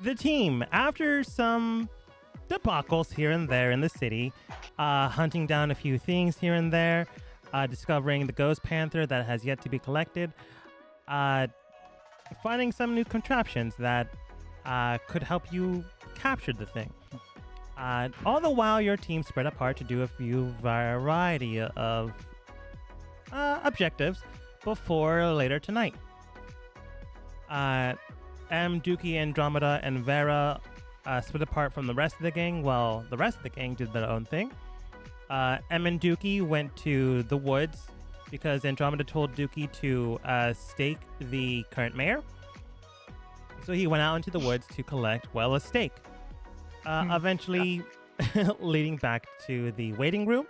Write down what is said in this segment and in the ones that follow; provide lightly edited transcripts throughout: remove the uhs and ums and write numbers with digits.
The team, after some debacles here and there in the city, hunting down a few things here and there, discovering the ghost panther that has yet to be collected, uh, finding some new contraptions that could help you capture the thing. All the while, your team spread apart to do a few variety of objectives before later tonight. Dookie, Andromeda, and Vera split apart from the rest of the gang while the rest of the gang did their own thing. And Dookie went to the woods because Andromeda told Dookie to stake the current mayor. So he went out into the woods to collect, well, a stake. Eventually leading back to the waiting room.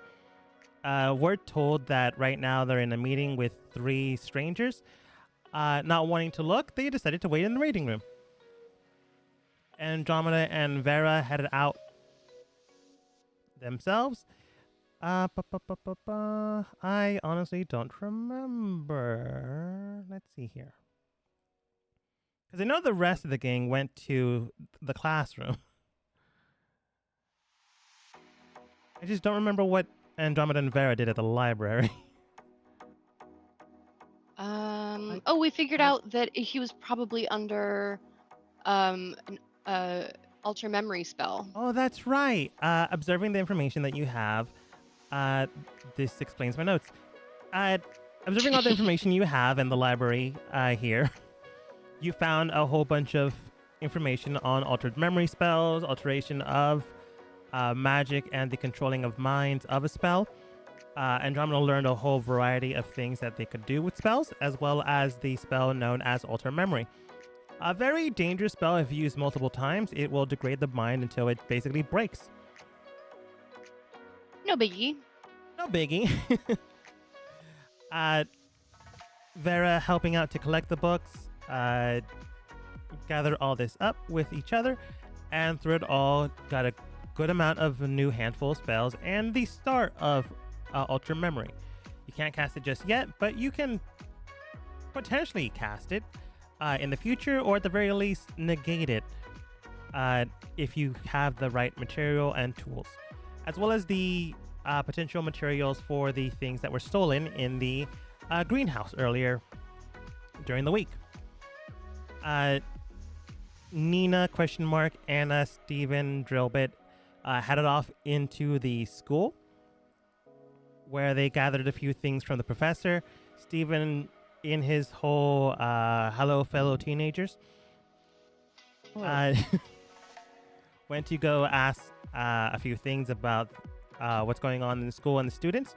We're told that right now they're in a meeting with 3 strangers. Not wanting to look, they decided to wait in the waiting room. Andromeda and Vera headed out themselves. I honestly don't remember. Let's see here. Because I know the rest of the gang went to the classroom. I just don't remember what Andromeda and Vera did at the library. We figured out that he was probably under an alter memory spell. Oh, that's right. Observing the information that you have, this explains my notes. Observing all the information you have in the library here, you found a whole bunch of information on altered memory spells, alteration of magic, and the controlling of minds of a spell. Andromeda learned a whole variety of things that they could do with spells, as well as the spell known as Alter Memory. A very dangerous spell if used multiple times. It will degrade the mind until it basically breaks. No biggie. No biggie. Vera helping out to collect the books, gather all this up with each other, and through it all, got a good amount of new handful of spells and the start of Ultra Memory. You can't cast it just yet, but you can potentially cast it in the future, or at the very least negate it if you have the right material and tools, as well as the potential materials for the things that were stolen in the greenhouse earlier during the week. Nina, Anna, Steven, Drillbit headed off into the school, where they gathered a few things from the professor. Steven, in his whole hello fellow teenagers, went to go ask a few things about what's going on in the school and the students.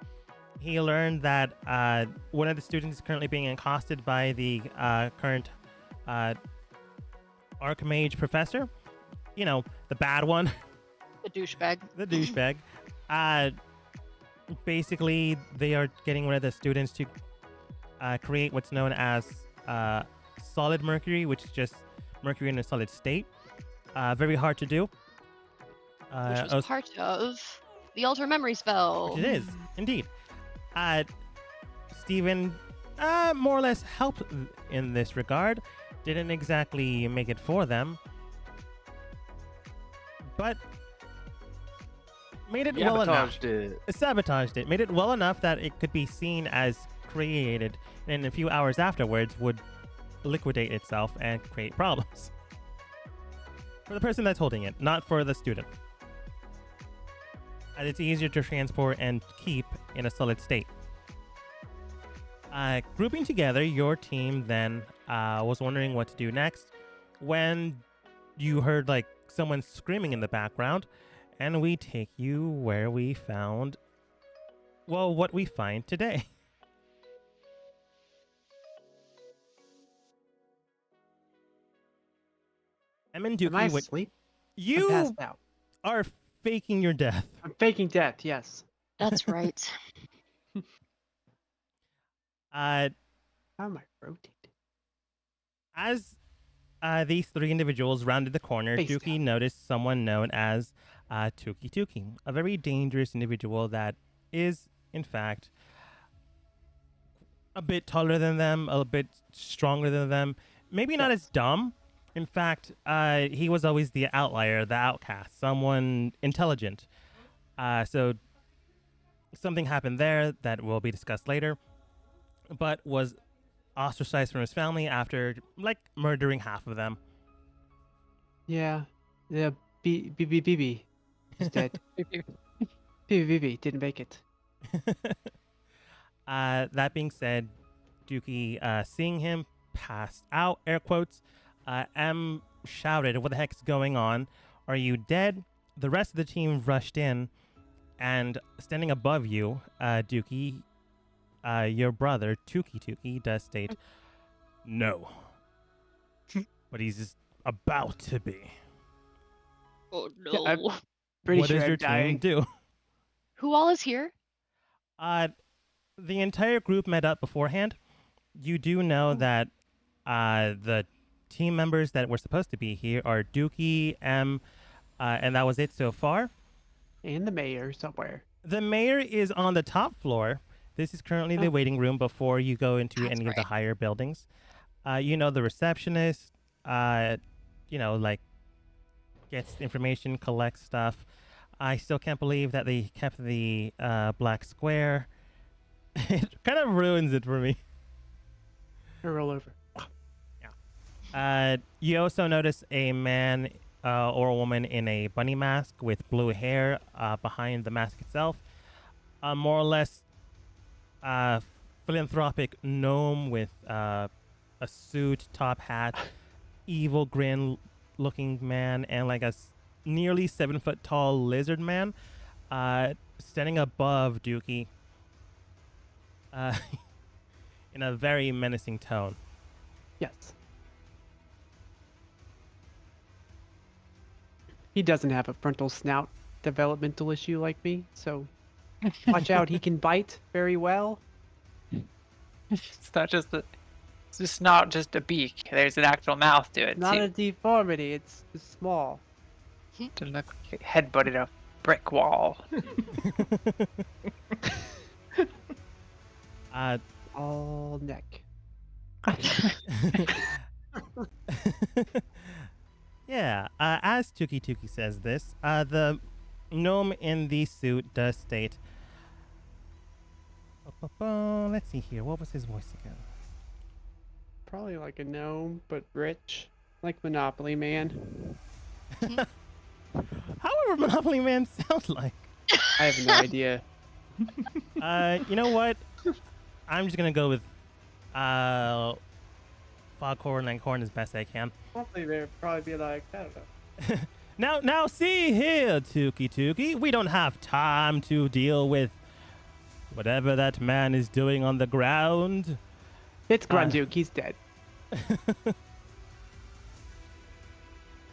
He learned that one of the students is currently being accosted by the current Archmage professor. You know, the bad one. The douchebag. The douchebag. Basically, they are getting rid of the students to create what's known as solid mercury, which is just mercury in a solid state. Very hard to do. Which was part of the alter memory spell. Which it is, indeed. Steven more or less helped in this regard. Didn't exactly make it for them, but made it well enough. Sabotaged it. Made it well enough that it could be seen as created, and a few hours afterwards would liquidate itself and create problems. For the person that's holding it, not for the student. And it's easier to transport and keep in a solid state. Grouping together, your team then was wondering what to do next when you heard like someone screaming in the background. And we take you where we found, well, what we find today. Am I asleep? You I'm passed out. are faking your death. I'm faking death, yes. That's right. How am I rotated? As these 3 individuals rounded the corner, Face Dookie down. noticed someone known as Tuki, a very dangerous individual that is, in fact, a bit taller than them, a bit stronger than them. Maybe not as dumb, In fact, he was always the outlier, the outcast, someone intelligent. So something happened there that will be discussed later, but was ostracized from his family after like murdering half of them. Yeah. Yeah. BB is dead. BB didn't make it. That being said, Dookie, seeing him passed out, air quotes, M shouted, "What the heck's going on? Are you dead?" The rest of the team rushed in, and standing above you, Dookie, your brother, Tuki, does state, "No." But he's just about to be. Oh Yeah, I'm no. pretty What sure does I'm your dying. team do? Who all is here? The entire group met up beforehand. You do know that the team members that were supposed to be here are Dookie, M, and that was it so far. And the mayor somewhere. The mayor is on the top floor. This is currently the waiting room before you go into That's any of the right. higher buildings. You know, the receptionist, like gets information, collects stuff. I still can't believe that they kept the black square. It kind of ruins it for me. I roll over. You also notice a man or a woman in a bunny mask with blue hair behind the mask itself. More or less philanthropic gnome with a suit, top hat, evil grin looking man, and like a nearly 7 foot tall lizard man standing above Dookie in a very menacing tone. Yes. He doesn't have a frontal snout developmental issue like me, so watch out. He can bite very well. It's just not just a beak. There's an actual mouth to it Not too. a deformity. It's small. To look like headbutted a brick wall. All neck. Yeah, as Tuki says this, the gnome in the suit does state, let's see here, what was his voice again? Probably like a gnome, but rich. Like Monopoly Man. How would Monopoly Man sound like? I have no idea. You know what? I'm just gonna go with Foghorn and Corn as best I can. Hopefully they'd probably be like, I don't know. Now see here, Tuki. We don't have time to deal with whatever that man is doing on the ground. It's Grunduke. He's dead.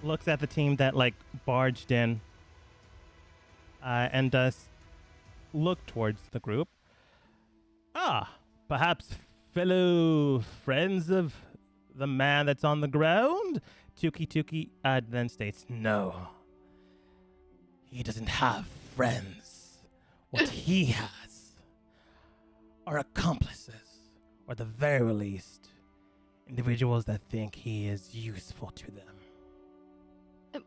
Looks at the team that like barged in and does look towards the group. Perhaps fellow friends of the man that's on the ground? Tuki then states, no. He doesn't have friends. What he has are accomplices, or at the very least, individuals that think he is useful to them.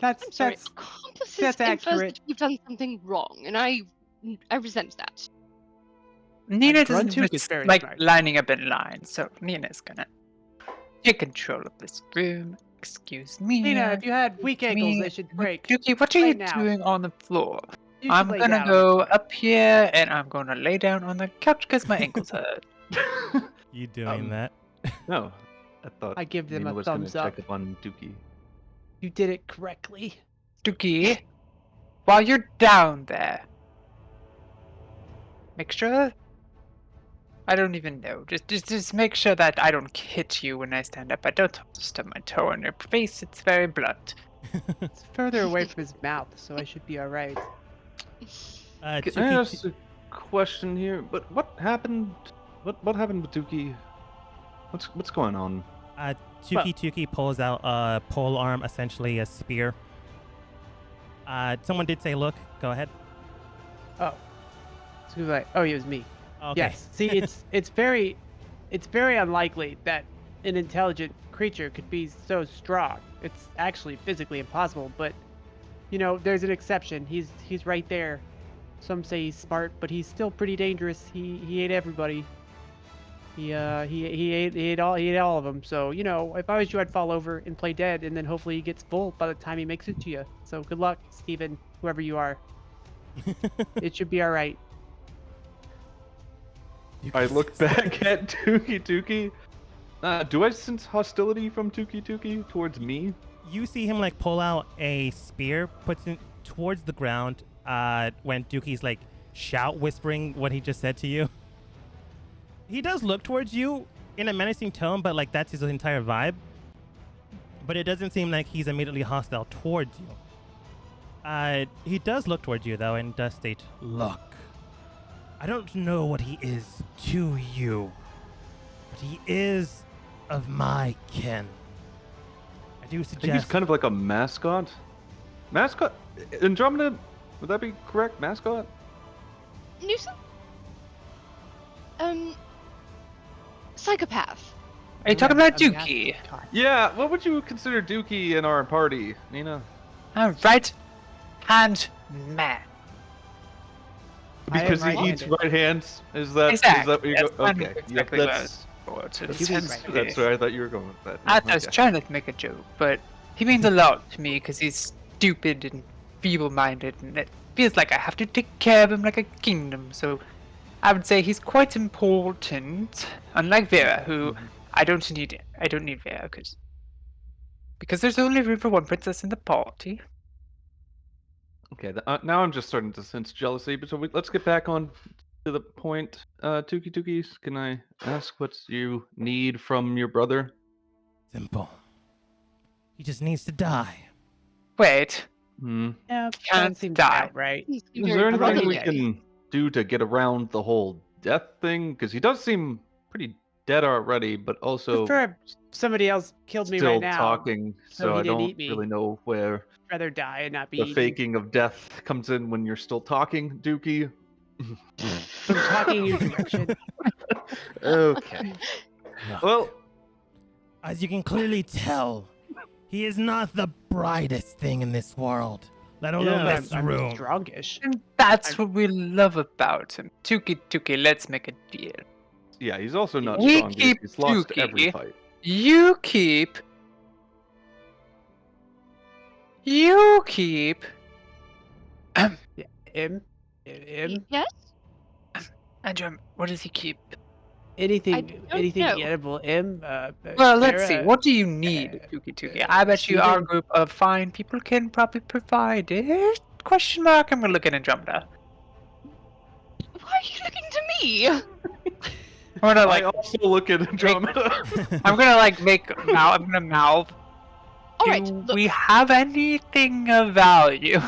I'm sorry. That's Accomplices that's confess that accurate. you've done something wrong, and I resent that. Nina Grunduke doesn't is very like smart. lining up in line, so Nina's gonna take control of this room. Excuse me. Nina, if you had weak ankles, they should break. Dookie, what are Right you now. doing on the floor? You I'm should lay gonna down. go up here and I'm gonna lay down on the couch because my ankles hurt. You doing that? No, I thought I give them Nina a was thumbs gonna up. check up on Dookie. You did it correctly. Dookie, while you're down there, make sure. I don't even know. Just make sure that I don't hit you when I stand up. I don't have to stub my toe on your face. It's very blunt. It's further away from his mouth, so I should be all right. Can I ask a question here? But what happened? What happened with Dookie? What's going on? Tuki pulls out a pole arm, essentially a spear. Someone did say, look, go ahead. Oh. So like, oh, it was me. Okay. Yes. See, it's very unlikely that an intelligent creature could be so strong. It's actually physically impossible, but there's an exception. He's right there. Some say he's smart, but he's still pretty dangerous. He ate everybody. He ate all of them. So if I was you, I'd fall over and play dead, and then hopefully he gets full by the time he makes it to you. So good luck, Steven, whoever you are. It should be all right. I look back at Tuki Tuki. Do I sense hostility from Tuki Tuki towards me? You see him like pull out a spear, puts it towards the ground. When Dookie's like whispering what he just said to you. He does look towards you in a menacing tone, but like that's his entire vibe. But it doesn't seem like he's immediately hostile towards you. He does look towards you though and does state, "Look, I don't know what he is to you, but he is of my kin. I do I suggest." think he's kind of like a mascot. Mascot? Andromeda? Would that be correct? Mascot? Newsom? Psychopath. Are you talking about I'm Dookie? Yeah, what would you consider Dookie in our party, Nina? Right hand man. I am Because he eats right-handed. right hands? Is that Exactly. what you're That's going? kind of Okay, exactly yep, what I that's was going to He was say. right. that's where I thought you were going with that. I was Okay. trying to make a joke, but he means a lot to me because he's stupid and feeble-minded, and it feels like I have to take care of him like a kingdom. So I would say he's quite important. Unlike Vera, who I don't need Vera because there's only room for one princess in the party. Okay, now I'm just starting to sense jealousy, but so let's get back on to the point. Tuki Tukis, can I ask what you need from your brother? Simple. He just needs to die. Wait, Hmm. Yeah, Can't that seems die. about right. He's Is very there anything brotherly. we can do to get around the whole death thing? Because he does seem pretty dead already, but also Prefer somebody else killed me still right now. talking, so so he I didn't don't eat me. really know where I'd rather die and not be the eaten. faking of death comes in when you're still talking, Dookie. I'm talking in your direction. Okay. Look, Well, as you can clearly tell, he is not the brightest thing in this world, let alone Yeah, this I'm room. strongish. and that's I'm- what we love about him. Tuki, let's make a deal. yeah, he's also not We strong. keep He's lost every Dookie. fight. You keep. Him? Yes? Andrew, what does he keep? Anything don't anything know. edible? Well, let's see. Sarah, What do you need, Tuki? I bet you our Steven- group of fine people can probably provide it. Question mark. I'm gonna look at Andromeda. Why are you looking to me? I'm gonna I like. also look at Andromeda. I'm gonna like make mouth. I'm gonna mouth. All right, Do look, we have anything of value?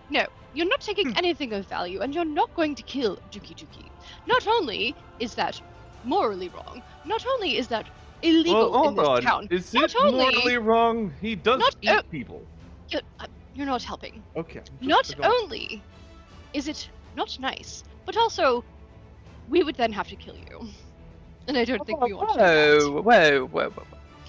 no, you're not taking anything of value, and you're not going to kill Juki Juki. Not only is that morally wrong, not only is that illegal Well, in hold this on. town, Is Not it only- morally wrong? He does Not eat o- people. you're not helping. Okay. Not only is it not nice, but also we would then have to kill you. And I don't think we want to do that. Whoa.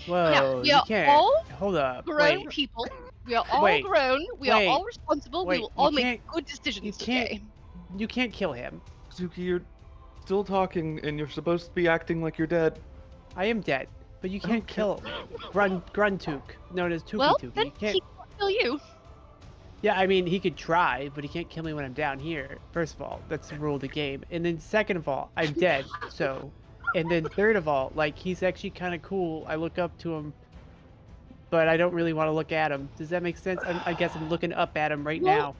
Whoa, we you are can't. all Hold up. Grown Wait. people. We are all Wait, grown. We are wait, all responsible. wait, we will you all make can't- good decisions you can't- today. You can't kill him. Suki, you're still talking, and you're supposed to be acting like you're dead. I am dead, but you can't Okay. kill Gruntuk, known as Tuki Well, Tuki. then You can't. he won't kill you. Yeah, I mean, he could try, but he can't kill me when I'm down here. First of all, that's the rule of the game. And then second of all, I'm dead, so. And then third of all, like, he's actually kind of cool. I look up to him, but I don't really want to look at him. Does that make sense? I guess I'm looking up at him right Well, now.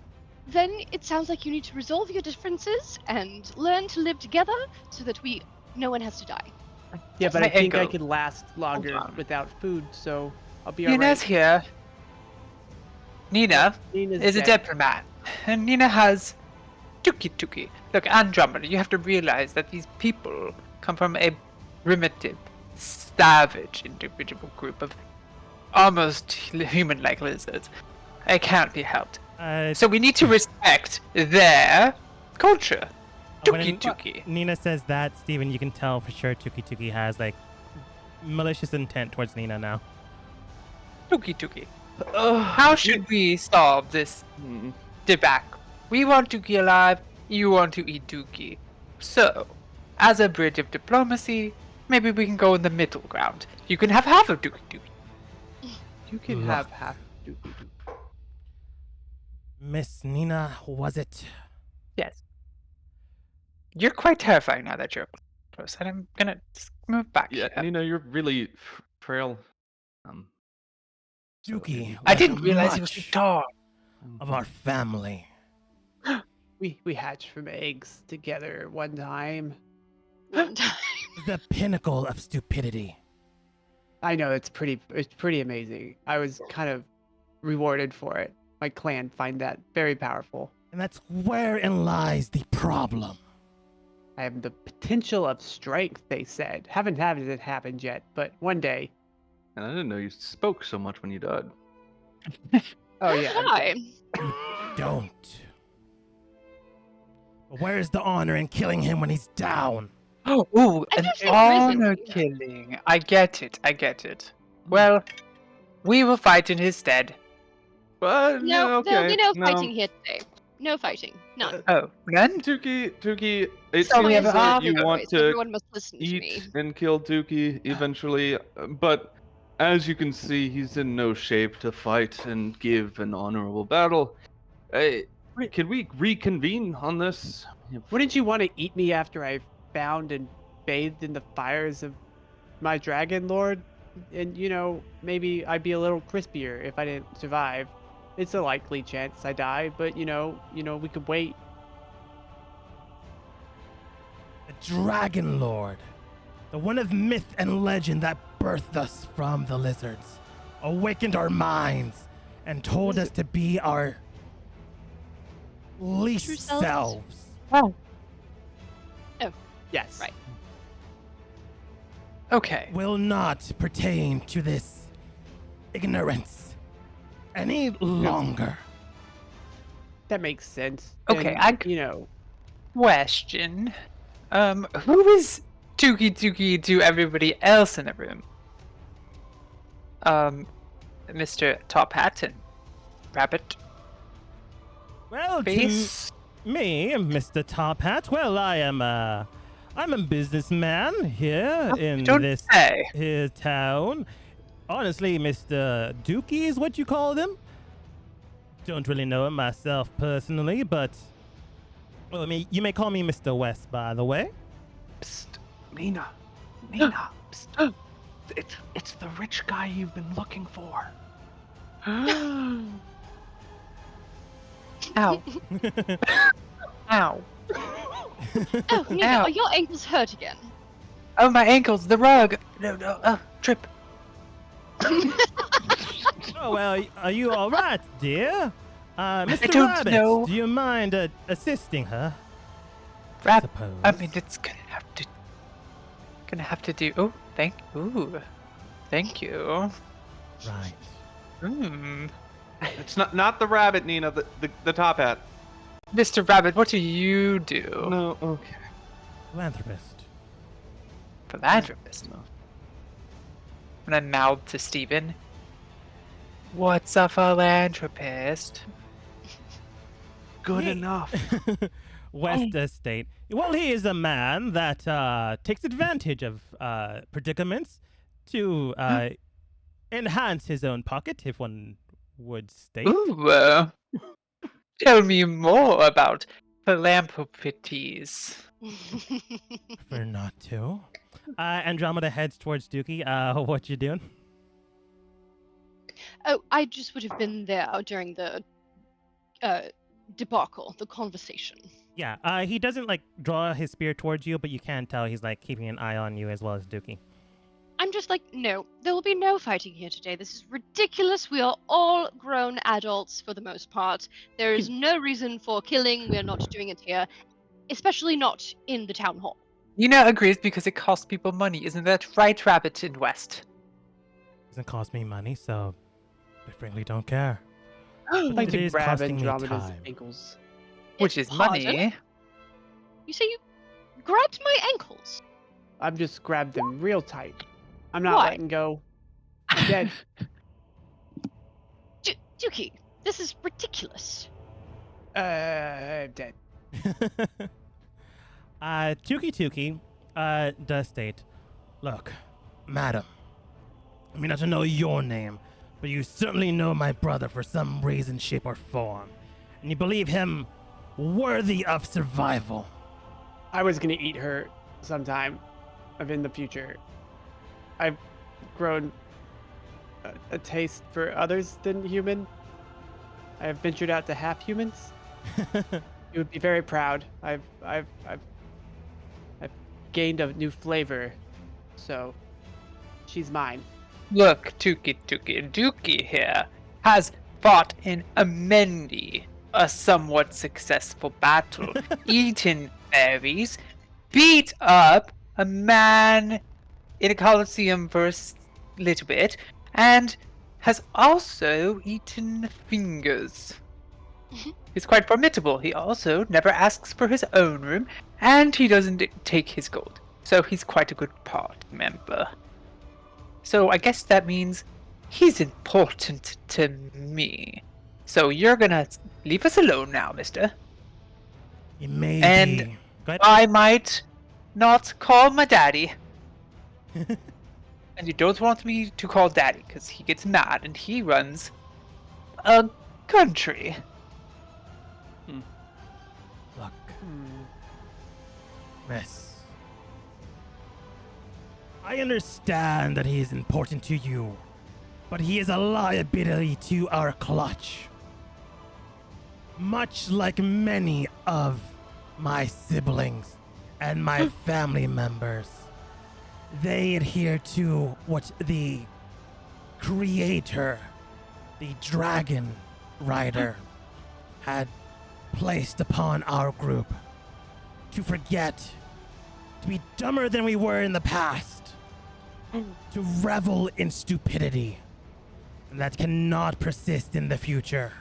Then it sounds like you need to resolve your differences and learn to live together so that no one has to die. Yeah, but my I think I ego. could last longer on. without food, so I'll be Nina's alright. here. Nina Nina's is a diplomat, and Nina has Tuki. Look, Andromeda, you have to realize that these people come from a primitive, savage individual group of almost human-like lizards. It can't be helped. So we need to respect their culture. When Tuki. Nina says that, Steven, you can tell for sure Tuki has like malicious intent towards Nina now. Tuki. How should we solve this debacle? We want Tuki alive, you want to eat Tuki. So, as a bridge of diplomacy, maybe we can go in the middle ground. You can have half of Tuki. You can Look. have half Dookie Doo. Miss Nina, was it? Yes. You're quite terrifying now that you're close, and I'm gonna just move back Yeah, here. Nina, you're really frail. So Dookie, I like didn't realize he was so much tall. of our family. We hatched from eggs together one time. One time. The pinnacle of stupidity. I know it's pretty amazing. I was kind of rewarded for it. My clan find that very powerful. And that's wherein lies the problem. I have the potential of strength, they said. Haven't had it happened yet, but one day. And I didn't know you spoke so much when you died. Oh yeah. Hi. Don't. But where's the honor in killing him when he's down? Ooh, I an don't think honor prison- killing. I get it. Well, we will fight in his stead. But No, okay. there'll be no fighting here today. No fighting. None. Oh, none? Tuki, it So we seems have that half you Always, want to Everyone must listen to me. eat and kill Tuki eventually, but as you can see, he's in no shape to fight and give an honorable battle. Can we reconvene on this? Wouldn't you want to eat me after I found and bathed in the fires of my dragon lord? And maybe I'd be a little crispier if I didn't survive. It's a likely chance I die, but we could wait. The Dragon Lord. The one of myth and legend that birthed us from the lizards. Awakened our minds and told us to be our True least selves? selves. Oh, Yes. Right. okay. Will not pertain to this ignorance any longer. That makes sense. Okay, And, Question. Who is Tuki to everybody else in the room? Mr. Top Hat and Rabbit Well, Face? to me, Mr. Top Hat, well, I'm a businessman here in Don't this say. here town. Honestly, Mr. Dookie is what you call him. Don't really know him myself personally, but well, I mean, you may call me Mr. West, by the way. Psst, Nina, psst. It's the rich guy you've been looking for. Ow. Ow. Oh, Nina, Ow. are your ankles hurt again? Oh, my ankles, the rug. No, trip. Oh, well, are you all right, dear? Mr. don't Rabbit, know. do you mind assisting her? Rab- Suppose. I mean, it's gonna have to do. Oh, thank you. Right. It's not the rabbit, Nina. The top hat. Mr. Rabbit, what do you do? No, okay. Philanthropist. Philanthropist. No. And I mouth to Steven. What's a philanthropist? Good Hey. enough. West Estate. Well, he is a man that takes advantage of predicaments to enhance his own pocket, if one would state. Ooh, tell me more about philanthropies. Prefer not to. Andromeda heads towards Dookie. What you doing? Oh, I just would have been there during the debacle, the conversation. Yeah, he doesn't like draw his spear towards you, but you can tell he's like keeping an eye on you as well as Dookie. I'm just like, no, there will be no fighting here today. This is ridiculous. We are all grown adults for the most part. There is no reason for killing. We are not doing it here, especially not in the town hall. Nina agrees because it costs people money. Isn't that right, Rabbit in West? Doesn't cost me money, so I frankly don't care. I'd like It to is grab costing me Andromeda's time. ankles. Which is Pardon? money. You say you grabbed my ankles? I'm just grabbed them real tight. I'm not Why? letting go. I'm dead. Dookie, this is ridiculous. I'm dead. Tuki does state, look, madam, I mean not to know your name, but you certainly know my brother for some reason, shape, or form. And you believe him worthy of survival. I was gonna eat her sometime in the future. I've grown a taste for others than human. I have ventured out to half humans. You would be very proud. I've gained a new flavor, so she's mine. Look, Dookie here has fought in a somewhat successful battle, eaten berries, beat up a man in a coliseum for a little bit, and has also eaten fingers. He's quite formidable. He also never asks for his own room, and he doesn't take his gold. So he's quite a good party member. So I guess that means he's important to me. So you're gonna leave us alone now, mister. It may And be. Go ahead. I might not call my daddy. And you don't want me to call daddy, because he gets mad and he runs a country. Look, Hmm. miss. I understand that he is important to you, but he is a liability to our clutch. Much like many of my siblings and my family members, they adhere to what the creator, the dragon rider, had placed upon our group. To forget, to be dumber than we were in the past, to revel in stupidity, and that cannot persist in the future.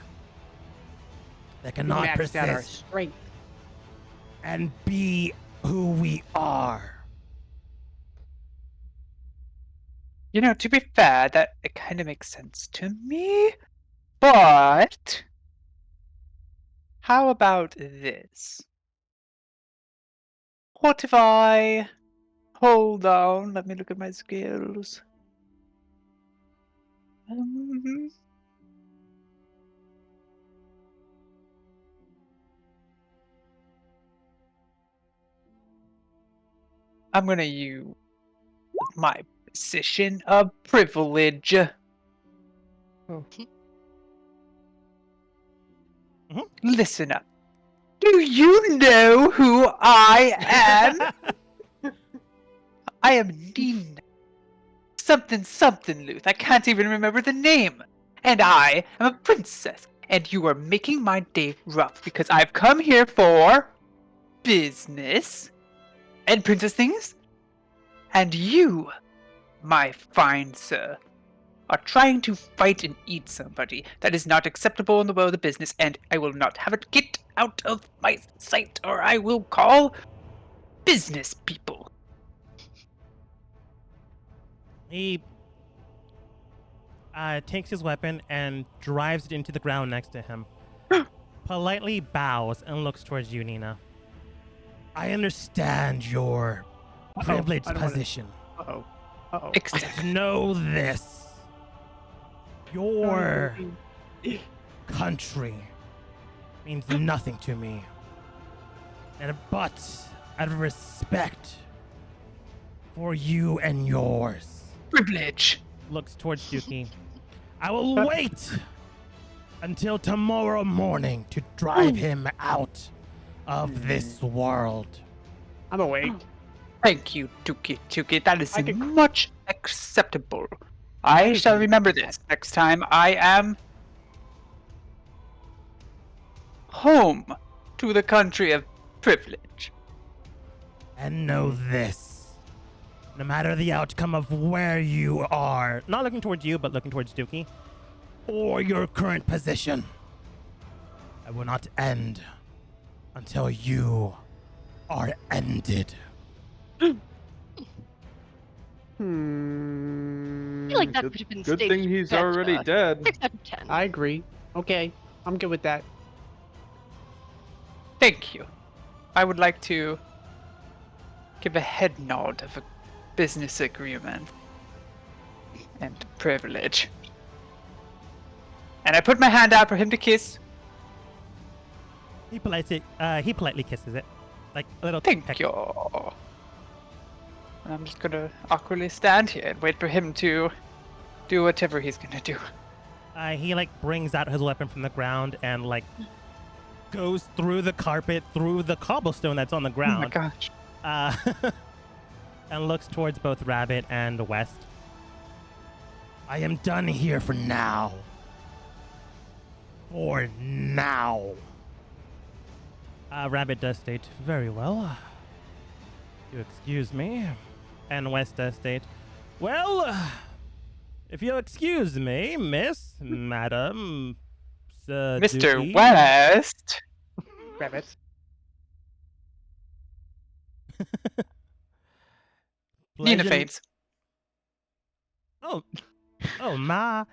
That We cannot maxed out our persist strength. and be who we are. You know, to be fair, that it kind of makes sense to me. But how about this? What if I hold on? Let me look at my skills. I'm gonna use my position of privilege. Oh. Listen up. Do you know who I am? I am Nina. Something Luth. I can't even remember the name. And I am a princess. And you are making my day rough because I've come here for business and princess things. And you, my fine sir, are trying to fight and eat somebody. That is not acceptable in the world of business, and I will not have it. Get out of my sight, or I will call business people. He takes his weapon and drives it into the ground next to him. Politely bows and looks towards you, Nina. I understand your privileged I don't wanna- position. Uh-oh. Uh-oh. Except Know this. Your country means nothing to me. But out of respect for you and yours, privilege. looks towards Dookie, I will wait until tomorrow morning to drive him out of this world. I'm awake. Thank you, Tuki. That is I could- much acceptable. I could shall do remember that. this next time I am home to the country of privilege. And know this. No matter the outcome of where you are, not looking towards you, but looking towards Dookie, or your current position, I will not end until you are ended. I feel like that Good, could have been good staged thing he's better. already dead. 6 out of 10. I agree. Okay, I'm good with that. Thank you. I would like to give a head nod of a business agreement and privilege. And I put my hand out for him to kiss. He politely kisses it, like a little Thank peck. you. And I'm just gonna awkwardly stand here and wait for him to do whatever he's gonna do. He like brings out his weapon from the ground and like goes through the carpet, through the cobblestone that's on the Oh my ground, gosh. and looks towards both Rabbit and West. I am done here for now. For now. Rabbit does state, very well. You excuse me. And West does state, well, if you'll excuse me, miss, madam, Mr. Dookie. West. Rabbit. Nina Pleasure- faints. Oh, my.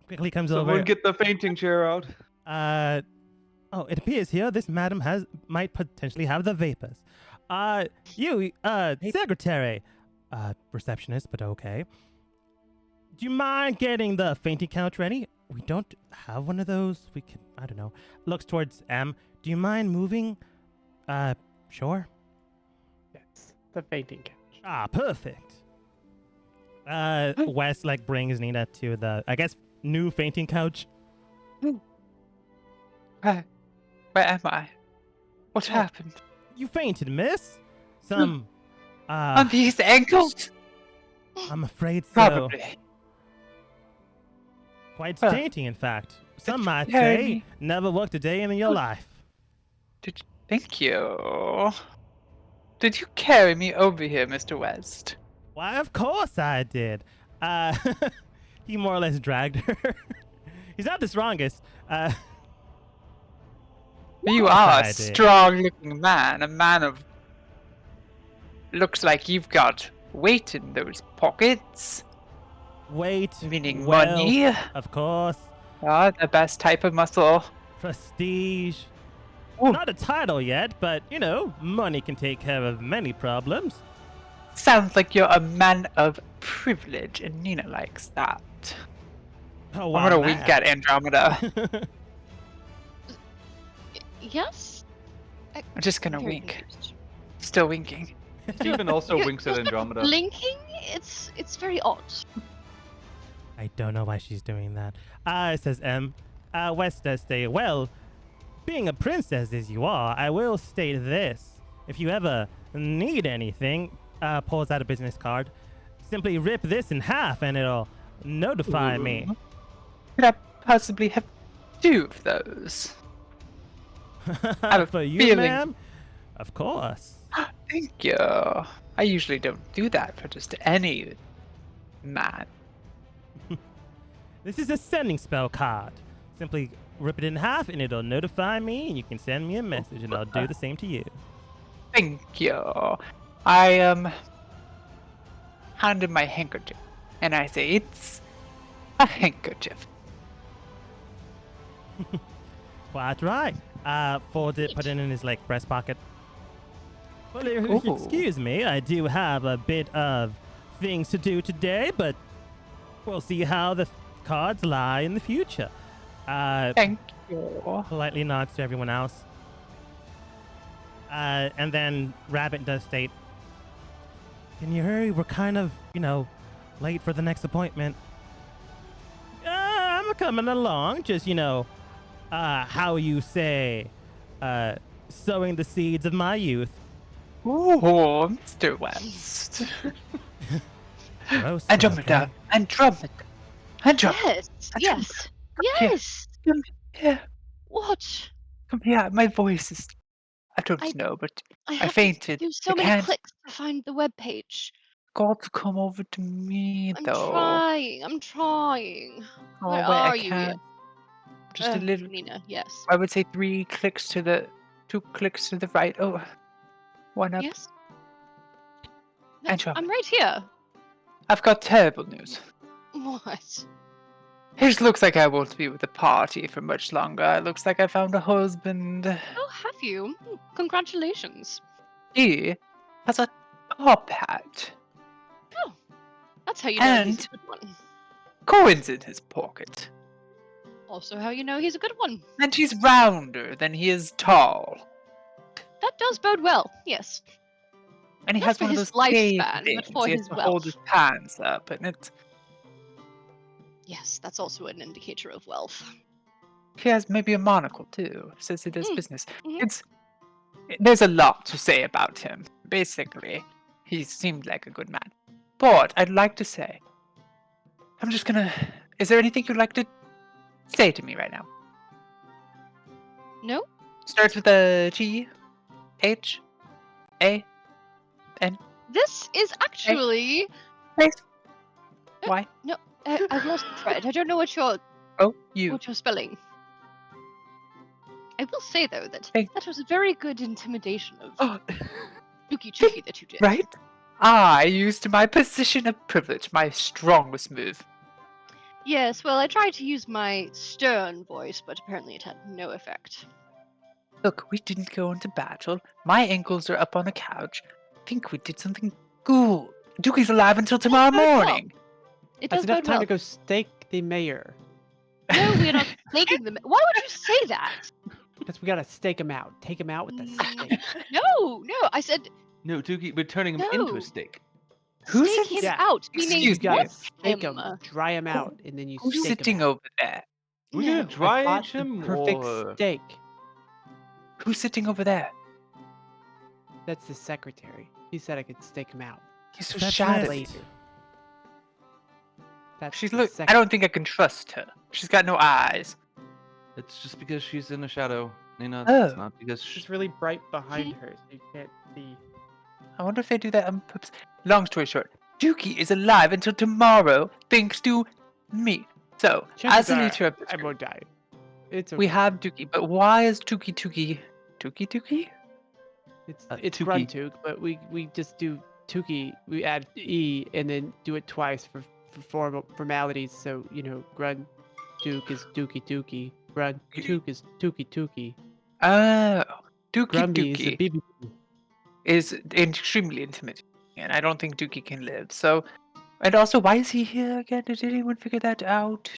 Quickly comes Someone over. get the fainting chair out. It appears here this madam might potentially have the vapors. Secretary, receptionist, but okay. Do you mind getting the fainting couch ready? We don't have one of those. We can, I don't know. Looks towards M. Do you mind moving? Sure. Yes, the fainting couch. Ah, perfect. Wes like brings Nina to the, I guess, new fainting couch. Where am I? What Oh. happened? You fainted, miss. Some, On these ankles? I'm afraid so. Probably. Quite Huh. dainty, in fact. Some might carry say me? never worked a day in your life. Thank you. Did you carry me over here, Mr. West? Why, of course I did. He more or less dragged her. He's not the strongest. You course are I a did. strong-looking man, a man of... Looks like you've got weight in those pockets. Weight, Meaning wealth, money. of course, The best type of muscle. prestige. Ooh. Not a title yet, but, you know, money can take care of many problems. Sounds like you're a man of privilege, and Nina likes that. Oh, I'm gonna wink at Andromeda. Yes? I'm just gonna Very wink. confused. Still winking. Steven also winks at Andromeda. Blinking? It's very odd. I don't know why she's doing that. Says M. West does say, well, being a princess as you are, I will state this. If you ever need anything, pulls out a business card, simply rip this in half and it'll notify me. Could I possibly have 2 of those? have a For you, feeling- ma'am? Of course. Thank you. I usually don't do that for just any man. This is a sending spell card. Simply rip it in half and it'll notify me and you can send me a message and I'll do the same to you. Thank you. I hand him my handkerchief, and I say it's a handkerchief. Quite right. Folds it, put it in his like breast pocket. Well, if you Ooh. excuse me, I do have a bit of things to do today, but we'll see how the cards lie in the future. Thank you. Politely nods to everyone else. And then Rabbit does state, can you hurry? We're kind of, late for the next appointment. I'm coming along. Just, how you say, sowing the seeds of my youth. Ooh, Mr. West. Gross, Andromeda. okay. Andromeda. Andromeda. Yes. Yes. Yes. Come here. What? Come here. My voice is... I don't I- know, but I have fainted. to do so I many can't- clicks to find the web page. got to come over to me, I'm though. trying. I'm trying. Oh, Where wait, are I you? can't. Just a little... Nina, yes. I would say 3 clicks to the... 2 clicks to the right. Oh, 1 up. Yes. Andromeda, I'm right here. I've got terrible news. What? It looks like I won't be with the party for much longer. It looks like I found a husband. Oh, have you? Congratulations. He has a top hat Oh, that's how you know he's and a good one. coins in his pocket. Also, how you know he's a good one. And he's rounder than he is tall. That does bode well. Yes. And he Not has for one of his those cave lifespan, things. but for He has his to hold his wealth. pants up, and Yes, that's also an indicator of wealth. he has maybe a monocle too. Says he does Mm, business. mhm. There's a lot to say about him. Basically, he seemed like a good man. But I'd like to say, I'm just gonna. Is there anything you'd like to say to me right now? No? Starts with a G, H, A, N. This is actually. Place. Why? No, I've lost the thread. I don't know what you're Oh, you. spelling. I will say though that Thank- that was a very good intimidation of Oh, Chuki that you did. right? I used my position of privilege, my strongest move. Yes, well, I tried to use my stern voice, but apparently it had no effect. Look, we didn't go into battle. My ankles are up on the couch. I think we did something good. Dookie's alive until tomorrow bode well. morning. It That's does enough bode time well. to go stake the mayor. No, we're not taking them. Why would you say that? Because we gotta stake him out. Take him out with the Mm, stake. No, I said No, Dookie, we're turning him into No. a steak. Who's stake in- him Yeah. out, Excuse meaning You me. gotta whip stake him, him. dry him out, and then you Who's stake sitting him out. over there? We're No. gonna dry I bought age the him, perfect or steak. Who's sitting over there? That's the secretary. He said I could stake him out. He's so That's shadowy. later. That's She's the look. I don't think I can trust her. She's got no eyes. it's just because she's in a shadow. Nina, Oh. it's not because It's really bright behind her, so you can't see. I wonder if they do that on purpose. Long story short, Dookie is alive until tomorrow, thanks to me. So, as Chances a are, leader of this I group, won't die. It's okay. we have Dookie. But why is Dookie? It's Tuki. Gruntuk, but we just do Tuki. We add E and then do it twice for formalities. So Gruntuk is Dookie. Gruntuk is Tuki. Oh, Dookie Grumby is a Dookie BB. is extremely intimidating, and I don't think Dookie can live. So, and also, why is he here again? Did anyone figure that out?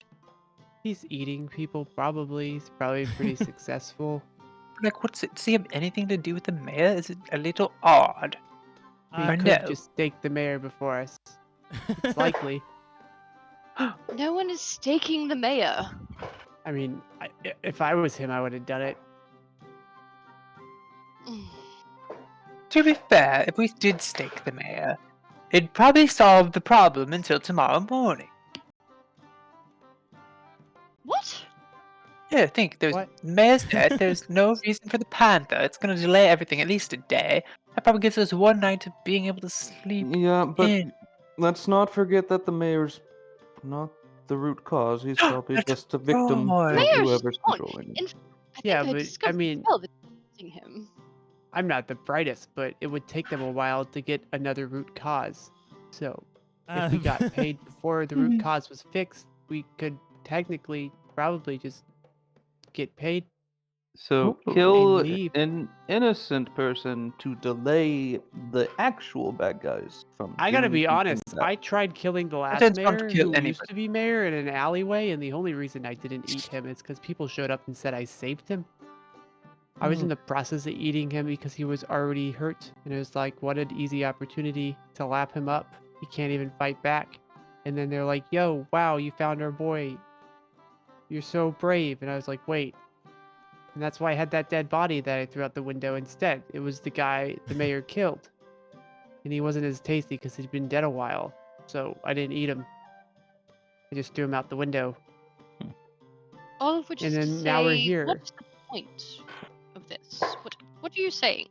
He's eating people, probably. He's probably pretty successful. Like, what's it? Does he have anything to do with the mayor? Is it a little odd? We Uh, could no. just stake the mayor before us. It's likely. No one is staking the mayor. I mean, if I was him, I would have done it. Mm. To be fair, if we did stake the mayor, it'd probably solve the problem until tomorrow morning. What? Yeah, think there's What? mayor's dead. There's no reason for the panther. It's gonna delay everything at least a day. That probably gives us one night of being able to sleep yeah, but in. let's not forget that the mayor's not the root cause. He's probably That's just a victim right. of Mayor's whoever's not. controlling him. In fact, I think Yeah, I but, I discovered mean- as well that using him. I'm not the brightest, but it would take them a while to get another root cause. So if we got paid before the root cause was fixed, we could technically probably just get paid. So Ooh, kill and leave. an innocent person to delay the actual bad guys from. I gotta doing be something honest. bad. I tried killing the last didn't want to mayor kill who used anybody. to be mayor in an alleyway, and the only reason I didn't eat him is because people showed up and said I saved him. I was in the process of eating him because he was already hurt, and it was like, what an easy opportunity to lap him up. He can't even fight back. And then they're like, yo, wow, you found our boy. You're so brave. And I was like, wait. And that's why I had that dead body that I threw out the window instead. It was the guy the mayor killed. And he wasn't as tasty because he'd been dead a while. So I didn't eat him. I just threw him out the window. All of which And is then to now we're say, here. what's the point of this? What are you saying?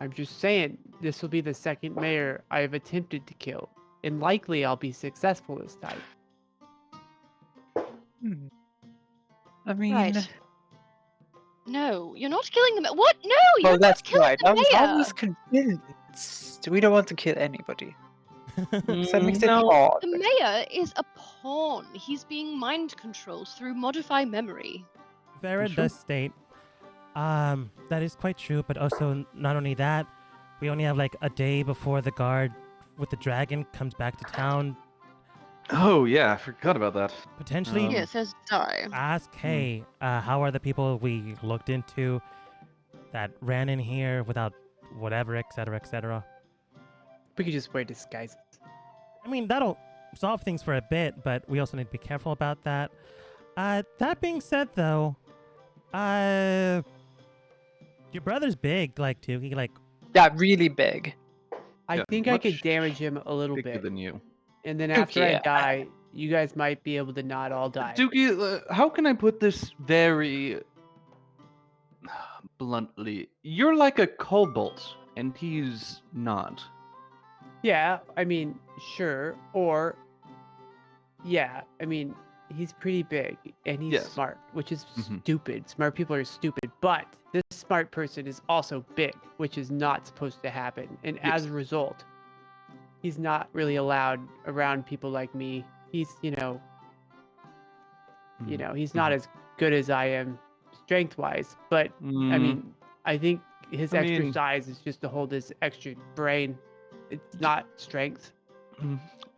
I'm just saying, this will be the second mayor I've attempted to kill. And likely I'll be successful this time. I mean, Right. No, you're not killing the mayor. What? No, well, you're that's not killing right. the I was mayor. almost convinced. We don't want to kill anybody. So that makes it No. hard. The mayor is a pawn. He's being mind controlled through modify memory. Vera Sure. does state, that is quite true, but also not only that, we only have like a day before the guard with the dragon comes back to town. Oh yeah, I forgot about that. Potentially Um, Yeah, it says die. ask, hey, how are the people we looked into that ran in here without whatever, etc., etc. We could just wear disguises. I mean, that'll solve things for a bit, but we also need to be careful about that. That being said, though, your brother's big, like Tuki, like Yeah, really big. I Yeah, think I could much damage him a little bigger bit, than you. and then after I yeah. die, you guys might be able to not all die. Dookie, how can I put this very bluntly? You're like a cobalt, and he's not. Yeah, I mean, sure. Or, yeah, I mean, he's pretty big and he's Yes. smart, which is Mhm. stupid. Smart people are stupid, but this smart person is also big, which is not supposed to happen. And Yes. as a result, he's not really allowed around people like me. He's, he's not as good as I am strength-wise, but I Mm, mean, I think his I extra mean- size is just to hold his extra brain. It's not strength.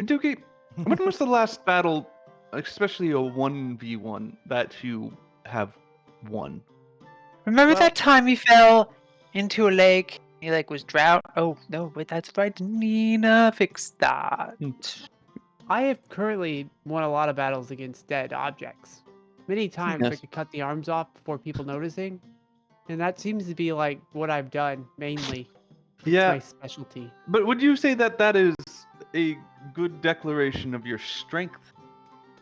Dookie, when was the last battle, especially a 1v1, that you have won? Remember Well- that time he fell into a lake? He like was drowned. Oh no, wait, that's right. Nina fixed that. I have currently won a lot of battles against dead objects. Many times I Yes. could cut the arms off before people noticing, and that seems to be like what I've done mainly. It's Yeah, my specialty. but would you say that that is a good declaration of your strength?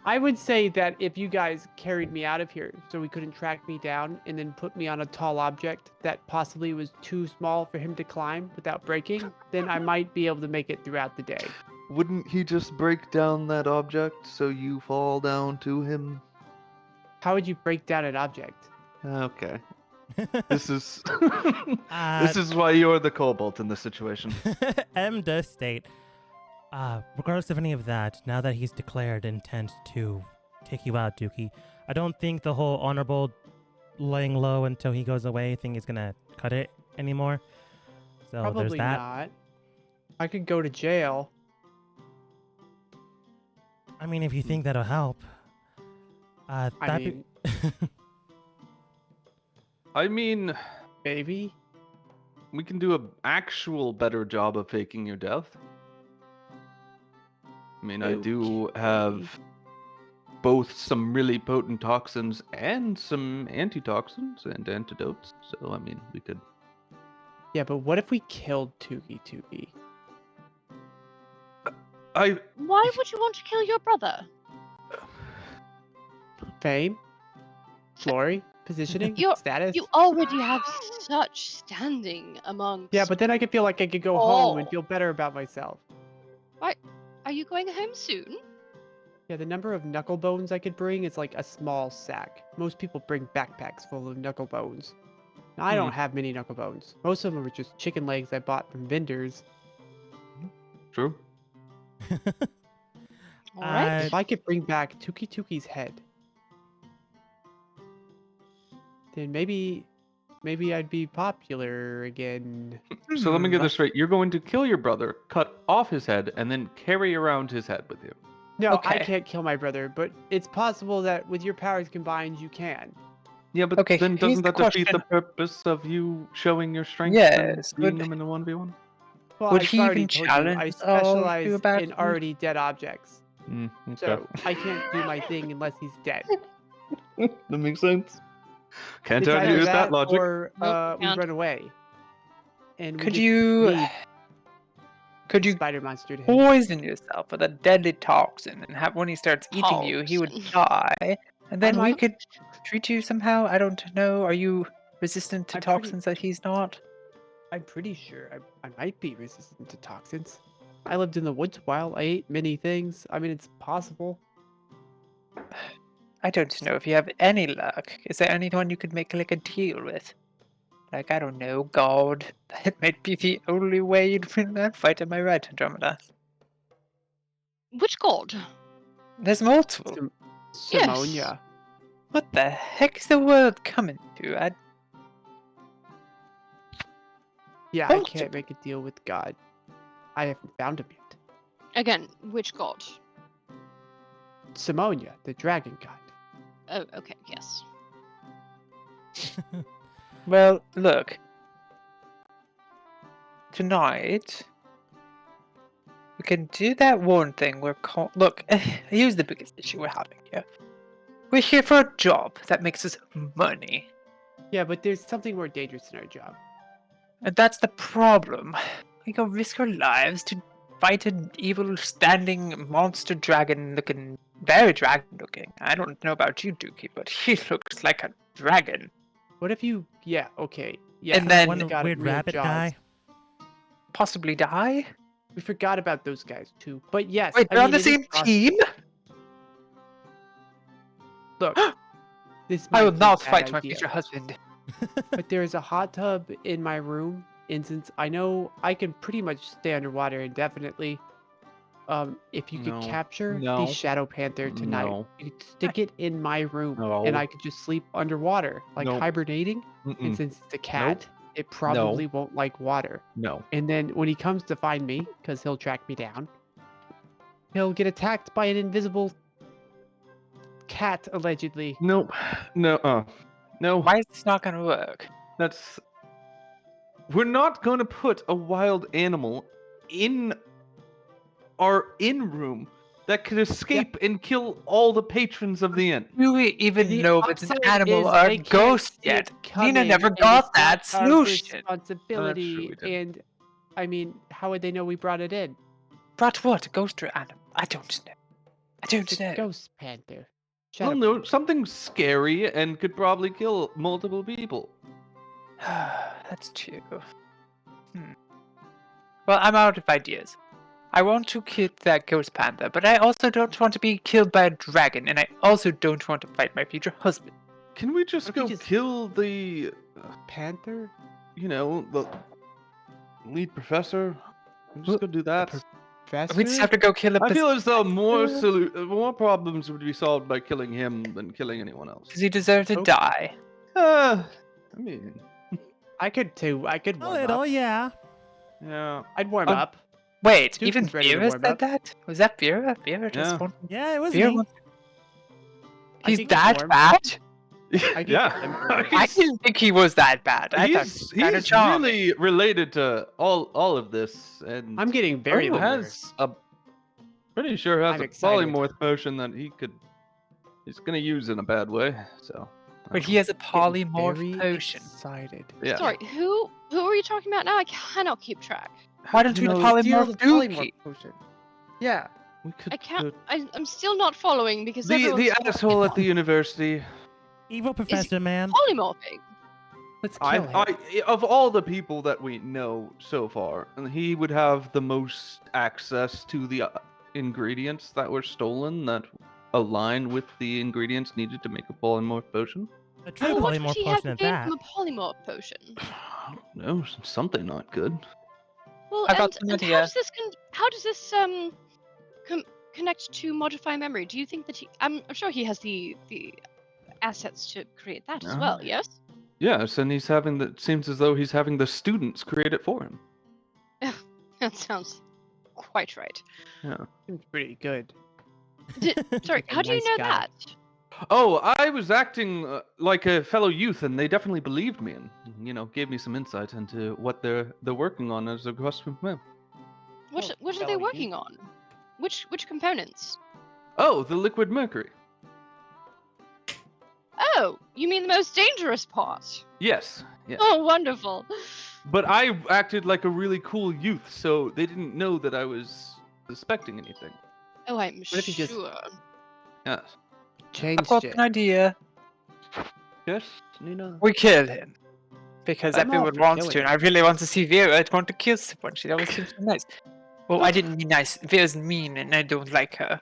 I would say that if you guys carried me out of here so he couldn't track me down and then put me on a tall object that possibly was too small for him to climb without breaking, then I might be able to make it throughout the day. Wouldn't he just break down that object so you fall down to him? How would you break down an object? Okay. This is Uh, this is why you're the cobalt in this situation. M does state, regardless of any of that, now that he's declared intent to take you out, Dookie, I don't think the whole honorable laying low until he goes away thing is gonna cut it anymore. So there's Probably that. not. I could go to jail. I mean, if you think that'll help. I That mean, I mean, maybe. we can do an actual better job of faking your death. I mean, I do have both some really potent toxins and some antitoxins and antidotes. So, I mean, we could. Yeah, but what if we killed Tuki Tuki? Why would you want to kill your brother? Fame? Glory? Positioning? You're- Status? You already have such standing amongst. Yeah, but then I could feel like I could go home and Oh. feel better about myself. Are you going home soon? Yeah, the number of knuckle bones I could bring is like a small sack. Most people bring backpacks full of knuckle bones. Now, I don't have many knuckle bones. Most of them are just chicken legs I bought from vendors. True. All right. If I could bring back Tuki Tuki's head, then maybe I'd be popular again. So let me get this straight. You're going to kill your brother, cut off his head, and then carry around his head with you. No, I Okay. can't kill my brother, but it's possible that with your powers combined, you can. Yeah, but Okay, then here's doesn't the that defeat the question. purpose of you showing your strength Yes, and beating would- them in a 1v1? Well, Would I've he already even told you, I challenge all of specialize you about in it? already dead objects, Okay. so I can't do my thing unless he's dead. that makes sense. Can't It's argue either with that logic. or Nope, we can't. run away. And we Could just you leave could you spider monster to him. poison yourself with a deadly toxin and have when he starts eating you, he would Toxin. die, and then we might- could treat you somehow? I don't know. Are you resistant to I'm pretty- toxins that he's not? I'm pretty sure I might be resistant to toxins. I lived in the woods a while. I ate many things. I mean, it's possible. I don't know if you have any luck. Is there anyone you could make like a deal with? Like, I don't know, God. That might be the only way you'd win that fight, am I right, Andromeda? Which god? There's multiple. Simonia. What the heck is the world coming to? Yeah, I Multiple. can't make a deal with God. I haven't found him yet. Again, which god? Simonia, the dragon god. Oh, okay, yes. Well, look. Tonight, we can do that one thing look, here's the biggest issue we're having here. We're here for a job that makes us money. Yeah, but there's something more dangerous in our job. And that's the problem. We go risk our lives to fight an evil standing monster dragon looking, very dragon looking. I don't know about you, Dookie, but he looks like a dragon. What if you... Yeah, okay. Yeah, And then- One got weird real rabbit jaws. guy. Possibly die? We forgot about those guys too. But yes, Wait, I they're on mean, the it is same possible. team? Look, this I will might be a not bad fight my idea, future husband. but there is a hot tub in my room, and since I know I can pretty much stay underwater indefinitely, if you could No. capture No. the Shadow Panther tonight, No. you could stick it in my room, No. and I could just sleep underwater, like Nope. hibernating. And Mm-mm. since it's a cat, it probably won't like water. No. And then when he comes to find me, because he'll track me down, he'll get attacked by an invisible cat, allegedly. Nope. No. No. Why is this not gonna work? That's. We're not going to put a wild animal in our inn room that could escape and kill all the patrons of the inn. Do we even The know if it's an upside animal is or a they can't ghost see it yet? coming, Nina never and got it's that not our solution. responsibility, we didn't. and I mean, how would they know we brought it in? Brought what? A ghost or animal? I don't know. I don't It's a know. ghost panther. Well, Shadow no, Panther. something scary and could probably kill multiple people. That's true. Well, I'm out of ideas. I want to kill that ghost panther, but I also don't want to be killed by a dragon, and I also don't want to fight my future husband. Can we just What if go you just- kill the, Panther? the lead professor? Can we just go do that? Professor? We just have to go kill a I feel as though more professor. more problems would be solved by killing him than killing anyone else. Does he deserve to Okay. die? I mean, I could too. I could A warm little, up. yeah. yeah. I'd warm Um, up. Wait, Duke even was ready to Vera warm said up. that? Was that Vera? Vera just Yeah. wanted... Yeah, it was Vera me. wants... I He's could get that warm. bad? I could get yeah. him. I didn't think he was that bad. I thought He's he was kinda charming. really related to all of this, and I'm getting very oh, linear. has a pretty sure has I'm a excited. polymorph potion that he's gonna use in a bad way. So. But he has a Getting polymorph very potion. Excited. Yeah. Sorry, who are you talking about now? I cannot keep track. Why don't You we know, polymorph steal the Dookie? potion. Yeah. We could I can't. go- I'm still not following because the everyone's asshole at the university. Evil professor, man. polymorphing. Let's kill him. Of all the people that we know so far, he would have the most access to the ingredients that were stolen that align with the ingredients needed to make a polymorph potion. A true How much polymorph would he have potion to at gain that. from a polymorph potion? No, something not good. Well, I got and an how idea. does this connect to modify memory? Do you think that I'm sure he has the assets to create that as well. Yes. Yes, and it seems as though he's having the students create it for him. That sounds quite right. Yeah. Seems pretty good. Sorry, like a how do you nice know guy. that? Oh, I was acting like a fellow youth, and they definitely believed me, and gave me some insight into what they're working on as a costume man. What are they fellow youth. working on? Which components? Oh, the liquid mercury. Oh, you mean the most dangerous part? Yes. Yeah. Oh, wonderful. But I acted like a really cool youth, so they didn't know that I was suspecting anything. Oh, I'm What if he just- sure. Yes. I've Changed got it. an idea. Yes, Nina. We kill him. Because I'm all everyone for wants killing to, and him. I really want to see Vera. I want to kill someone. She always seems so nice. Well, I didn't mean nice. Vera's mean, and I don't like her.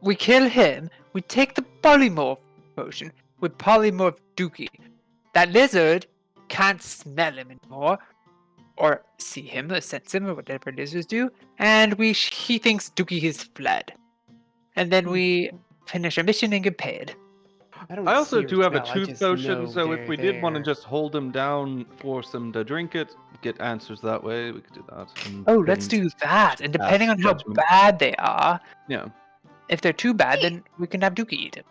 We kill him. We take the polymorph potion. with polymorph Dookie. That lizard can't smell him anymore, or see him, or sense him, or whatever lizards do, and he thinks Dookie has fled. And then we finish our mission and get paid. don't I also see or do have a smell, I truth just potion, know so if they're we did want to there. just hold him down, force him to drink it, get answers that way, we could do that. And Oh, let's then do that. And depending pass on how judgment. bad they are, Yeah. if they're too bad, then we can have Dookie eat it.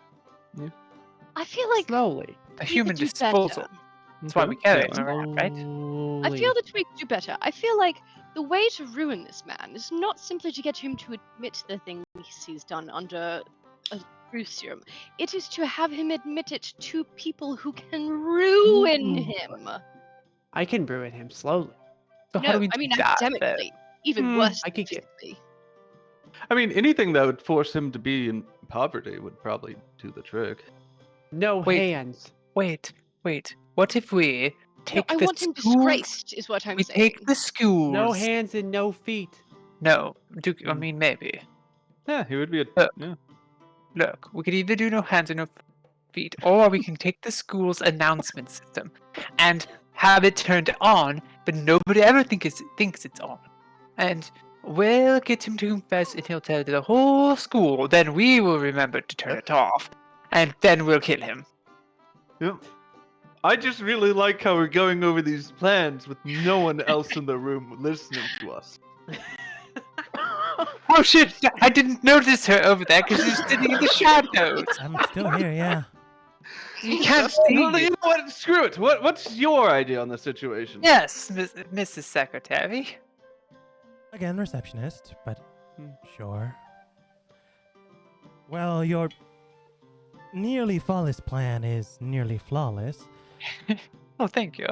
I feel like Slowly. A we human could do disposal. better. That's why Okay. we carry Yeah. it around, right? I feel that we could do better. I feel like the way to ruin this man is not simply to get him to admit the things he's done under a truth serum. It is to have him admit it to people who can ruin him. I can ruin him slowly. So how do No, we I do mean that, then? academically. Even Hmm, worse I than could get- physically. I mean, anything that would force him to be in poverty would probably do the trick. No Wait. hands. Wait. What if we No, take I the want him schools? disgraced, is what I'm We saying. take the schools. No hands and no feet. No, Dookie. I Hmm. mean, maybe. Yeah, he would be a. Look. Yeah. Look, we could either do no hands or no feet, or we can take the school's announcement system and have it turned on, but nobody ever thinks it's on. And we'll get him to confess, and he'll tell the whole school. Then we will remember to turn it off, and then we'll kill him. Yep. I just really like how we're going over these plans with no one else in the room listening to us. Oh shit! I didn't notice her over there because she's sitting in the shadows. I'm still here, yeah. You can't see. You know what? Screw it. What's your idea on the situation? Yes, Mrs. Secretary. Again, receptionist, but Hmm. sure. Well, your nearly flawless plan is nearly flawless, Oh, thank you.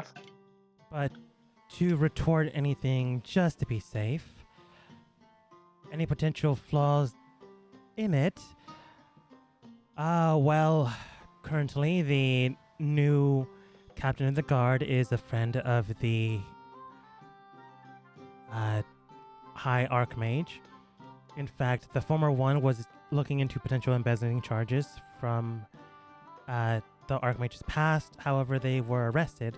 but to retort anything just to be safe, any potential flaws in it, well, currently the new captain of the guard is a friend of the High Archmage. In fact, the former one was looking into potential embezzling charges from the Archmage's past. However, they were arrested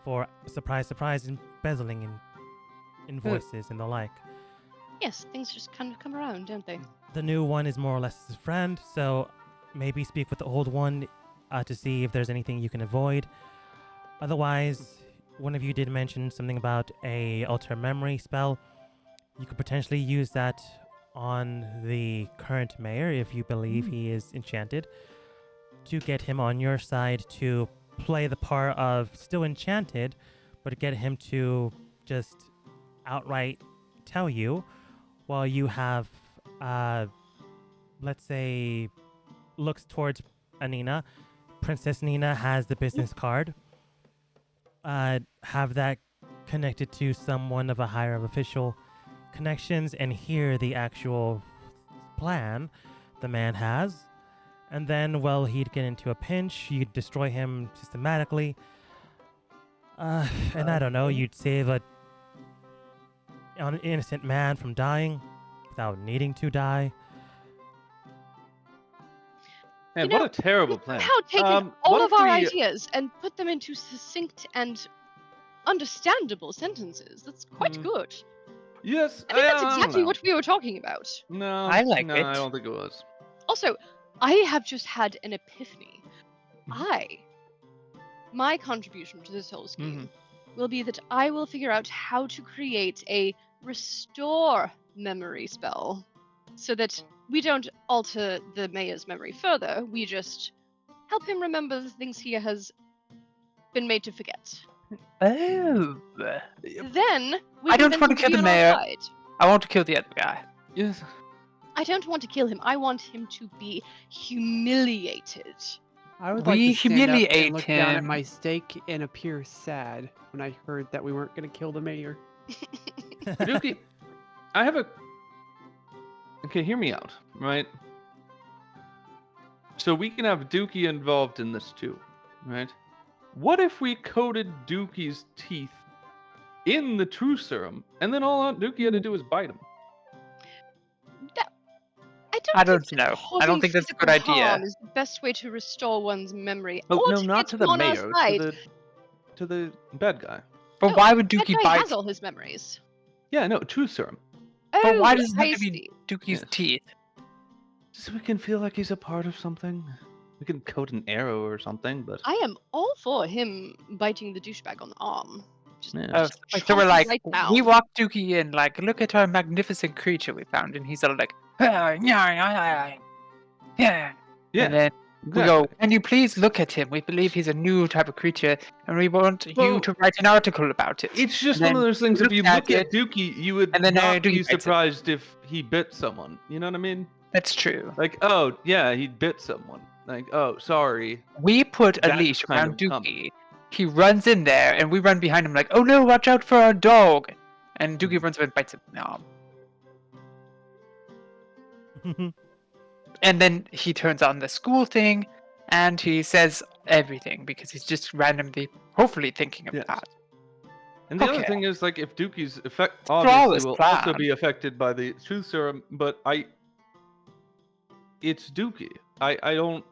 for, surprise, embezzling in invoices and the like. Yes, things just kind of come around, don't they? The new one is more or less his friend, so maybe speak with the old one to see if there's anything you can avoid. Otherwise, one of you did mention something about a alter memory spell. You could potentially use that on the current mayor if you believe he is enchanted, to get him on your side to play the part of still enchanted, but get him to just outright tell you, while you have, let's say, looks towards Anina. Princess Nina has the business card. Have that connected to someone of a higher official connections and hear the actual plan the man has. And then, well, he'd get into a pinch. You'd destroy him systematically. And I don't know, you'd save an innocent man from dying without needing to die. Man, You what know, a terrible We've plan. somehow taken What all if of our we- ideas and put them into succinct and understandable sentences. That's quite Hmm. good. Yes, I think that's I don't exactly know. what we were talking about. No, I like no, it. I don't think it was. Also, I have just had an epiphany. My contribution to this whole scheme will be that I will figure out how to create a restore memory spell so that we don't alter the mayor's memory further, we just help him remember the things he has been made to forget. Oh. Then we I can don't then want to be kill the on our mayor. side. I want to kill the other guy. Yes. I don't want to kill him. I want him to be humiliated. I would We like to stand up humiliate and look down at him. my steak and appear sad when I heard that we weren't going to kill the mayor. Dookie, I have a. Okay, hear me out, right? So we can have Dookie involved in this too, right? What if we coated Dookie's teeth in the true serum, and then all Aunt Dookie had to do was bite him? I don't I don't know. I Causing don't think that's a good physical idea. harm is the best way to restore one's memory. Oh or no, to not get to the on our mayo, side. to the bad guy. But No, why would that Dookie guy bite? has all his memories. Yeah, no, truth serum. But why Oh, does it have I to be see. Dookie's Yes. teeth? So we can feel like he's a part of something. We can coat an arrow or something, but I am all for him biting the douchebag on the arm. Just, Yeah. Oh, just so we're chomp him like, right we down. walk Dookie in, like, look at our magnificent creature we found, and he's all like, "Ah, yeah, yeah, yeah. yeah, And then we exactly. go, can you please look at him? We believe he's a new type of creature, and we want you Well, to write an article about it. It's just And one of then those things. we If you look look at at Dookie, you would and then, not Dookie be bites him. surprised if he bit someone. You know what I mean? That's true. Like, oh yeah, he bit someone. Like, oh, sorry. We put a That's leash kind around of common. Dookie. He runs in there, and we run behind him like, oh no, watch out for our dog. And Dookie runs over and bites him in the arm. And then he turns on the school thing, and he says everything because he's just randomly, hopefully thinking of Yes. that. And the other Okay. thing is, like, if Dookie's effect flawless obviously will also plan. be affected by the truth serum, but it's Dookie. I don't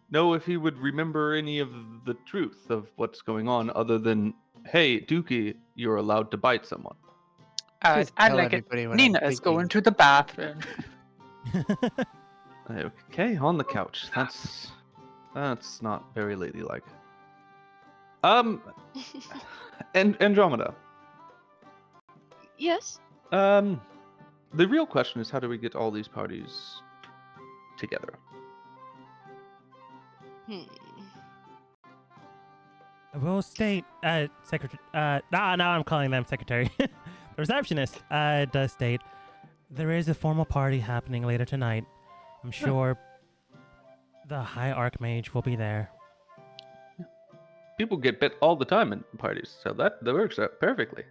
know if he would remember any of the truth of what's going on, other than, hey, Dookie, you're allowed to bite someone. Just I tell like it. everybody what I'm Nina is going thinking. to the bathroom. Okay, on the couch. That's not very ladylike. And Andromeda. Yes. The real question is, how do we get all these parties together? Will state, secretary, now I'm calling them secretary. The receptionist, does state, there is a formal party happening later tonight. I'm sure the High Archmage will be there. People get bit all the time in parties, so that works out perfectly.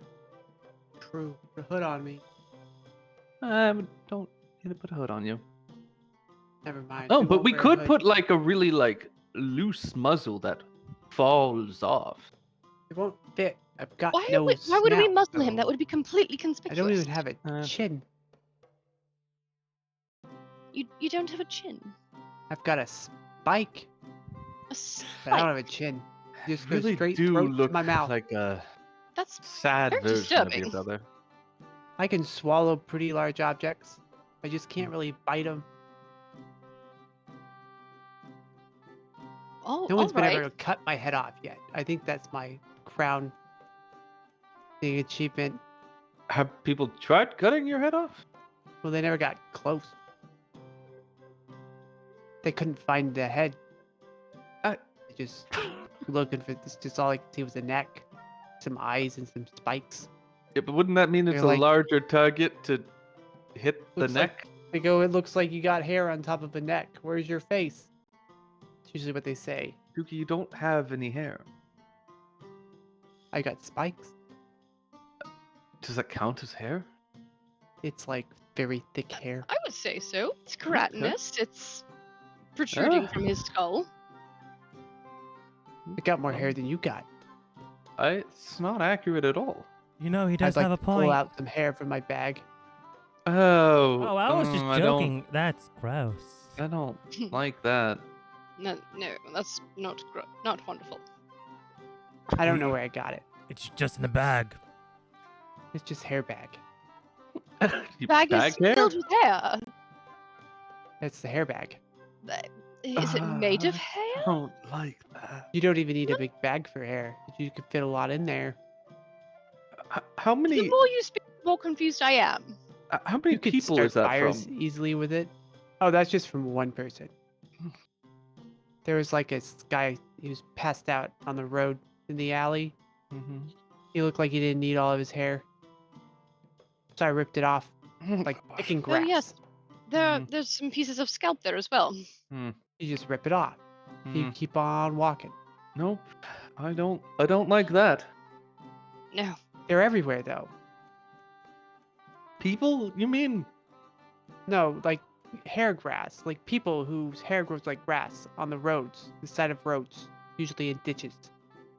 True. Put a hood on me. Don't need to put a hood on you. Never mind. Oh, I but won't we wear a could hood. put like a really like loose muzzle that falls off. It won't fit. I've got Why, no why would we snout, muzzle him? That though. would be completely I conspicuous. don't even have a Uh, chin. You don't have a chin. I've got a spike, A but I spike. don't have a chin. Just go Really straight do throat look to my mouth. like a That's sad very version of disturbing. your brother. I can swallow pretty large objects. I just can't really bite them. all. No one's been Alright. able to cut my head off yet. I think that's my crown thing achievement. Have people tried cutting your head off? Well, they never got close. They couldn't find the head. They just looking for this. Just all I could see was a neck, some eyes, and some spikes. Yeah, but wouldn't that mean it's They're a like- larger target to hit the Looks like- neck? They go, it looks like you got hair on top of a neck. Where's your face? It's usually what they say. Dookie, you don't have any hair. I got spikes. Does that count as hair? It's like very thick hair. I would say so. It's keratinous. It's protruding Ah. from his skull. I got more hair than you got. It's not accurate at all. You know, he does I'd like have a to pull point. out some hair from my bag. Oh. Oh, I was just I joking. That's gross. I don't like that. No, that's not not wonderful. I don't know where I got it. It's just in the bag. It's just hair bag. You Bag is hair? filled with hair. That's the hair bag. Is it made of I hair? don't like that. You don't even need a big bag for hair. You could fit a lot in there. How The many? more you speak, the more confused I am. How many You could people start is that fires from? easily with it. Oh, that's just from one person. There was like a guy he was passed out on the road in the alley. Mm-hmm. He looked like he didn't need all of his hair. So I ripped it off, like picking grass. Oh yes, there's some pieces of scalp there as well. You just rip it off. You Mm. keep on walking. Nope. I don't like that. No, They're everywhere though. People? You mean? No, like hair grass. Like people whose hair grows like grass on the roads, the side of roads, usually in ditches.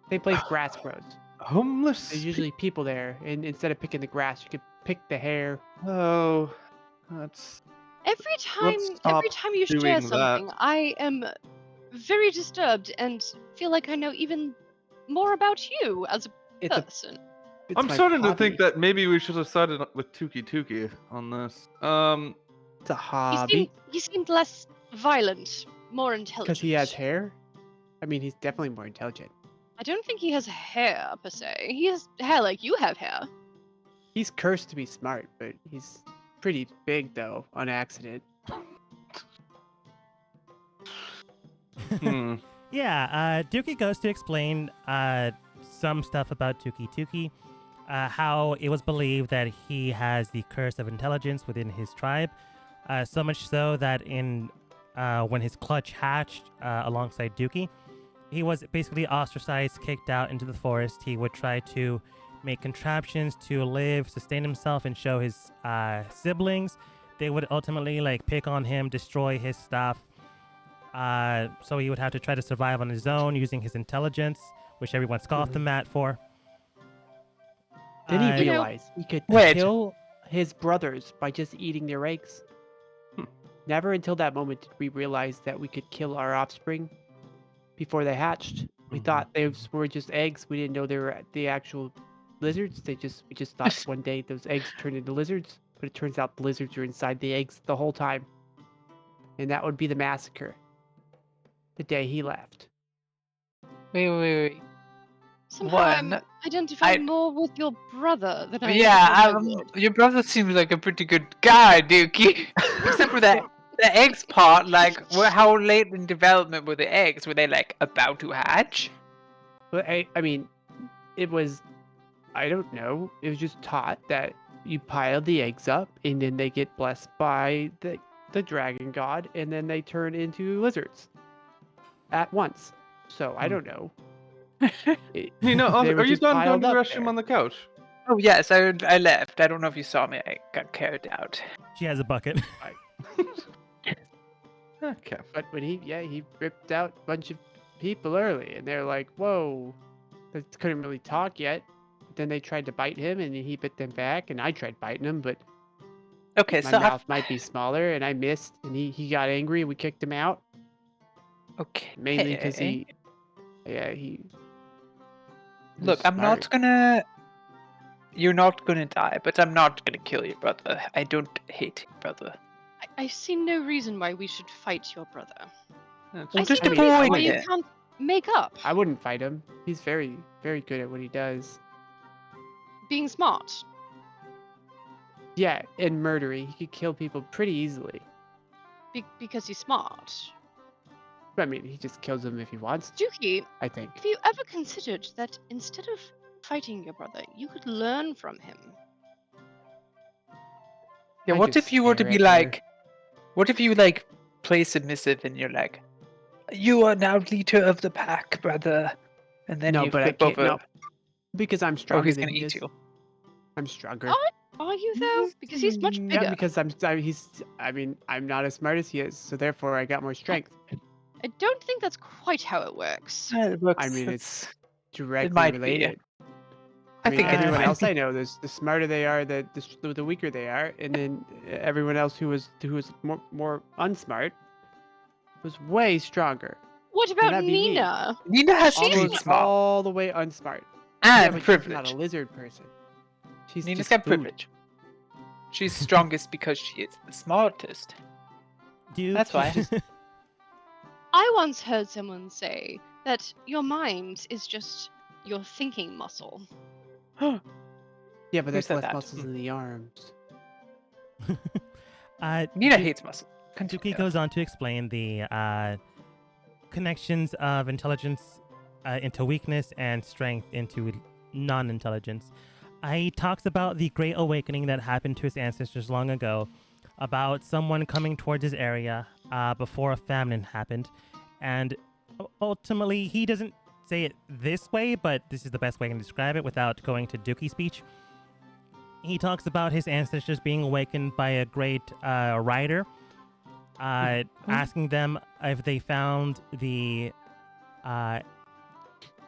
Same place grass grows. Homeless? There's usually people there, and instead of picking the grass, you could pick the hair. Oh, that's. Every stop time you doing share that. something, I am very disturbed and feel like I know even more about you as a It's a. person. It's I'm my starting to hobby. think that maybe we should have sided with Tuki on this. It's a hobby He seemed less violent, more because intelligent. he has hair. I mean, he's definitely more intelligent. I don't think he has hair per se. He has hair like you have hair. He's cursed to be smart, but he's pretty big though on accident. hmm. Yeah, Dookie goes to explain some stuff about Tuki, how it was believed that he has the curse of intelligence within his tribe, so much so that when his clutch hatched alongside Dookie, he was basically ostracized, kicked out into the forest. He would try to make contraptions to live, sustain himself, and show his siblings. They would ultimately pick on him, destroy his stuff. So he would have to try to survive on his own using his intelligence, which everyone scoffed him at for. Then he You know- realized he could Wait. kill his brothers by just eating their eggs. Hmm. Never until that moment did we realize that we could kill our offspring before they hatched. We Mhm. thought they were just eggs. We didn't know they were the actual lizards. We just thought one day those eggs turned into lizards, but it turns out the lizards are inside the eggs the whole time. And that would be the massacre. The day he left. Wait. Somehow One, I'm identifying I- more with your brother than I Yeah, am with my lord. your brother seems like a pretty good guy, Dookie. Except for the eggs part, how late in development were the eggs? Were they about to hatch? But I mean, it was, I don't know. It was just taught that you pile the eggs up and then they get blessed by the dragon god and then they turn into lizards at once. So I don't know. Nina, They were are you just done piled going to the up restroom there. on the couch? Oh yes, I left. I don't know if you saw me. I got carried out. She has a bucket. Okay. But when he ripped out a bunch of people early and they're like, whoa, they couldn't really talk yet. Then they tried to bite him and he bit them back and I tried biting him, but Okay, my so mouth might be smaller and I missed and he got angry and we kicked him out. okay. Mainly because he Look, was I'm not smart. gonna. You're not gonna die, but I'm not gonna kill your brother. I don't hate your brother. I see no reason why we should fight your brother. That's Well, I just see no avoid reason why it. you can't make up I wouldn't fight him. He's very, very good at what he does. being smart. Yeah, and murdery. He could kill people pretty easily. Because he's smart. I mean, he just kills them if he wants to, Dookie, I think. have you ever considered that instead of fighting your brother, you could learn from him? Yeah, I what just if you were to stare be at her. like, what if you play submissive and you're like, you are now leader of the pack, brother, and then No, you but I flip can't. over. No, because I'm Oh, stronger he's than gonna he eat is. you. I'm stronger. Are you though? Because he's much Yeah, bigger. Yeah, because I mean, I'm not as smart as he is, so therefore I got more strength. I don't think that's quite how it works. It looks, I mean, it's- Directly might be. related. I I mean, think it's everyone fine. else I know, the smarter they are, the weaker they are, and then everyone else who was more unsmart was way stronger. What And about that'd be me. Nina? Nina has She's street Almost smart all the way unsmart. Yeah, and but she's privilege. not a lizard person. She's Nina's just got food. privilege. She's strongest because she is the smartest. Duke. That's why. I once heard someone say that your mind is just your thinking muscle. Yeah, but Who there's said less that? muscles in the arms. Nina Duke- hates muscle. Continue. Dookie goes on to explain the connections of intelligence into weakness and strength into non-intelligence. He talks about the great awakening that happened to his ancestors long ago, about someone coming towards his area before a famine happened, and ultimately he doesn't say it this way, but this is the best way I can describe it without going to Dookie speech. He talks about his ancestors being awakened by a great rider, asking them if they found the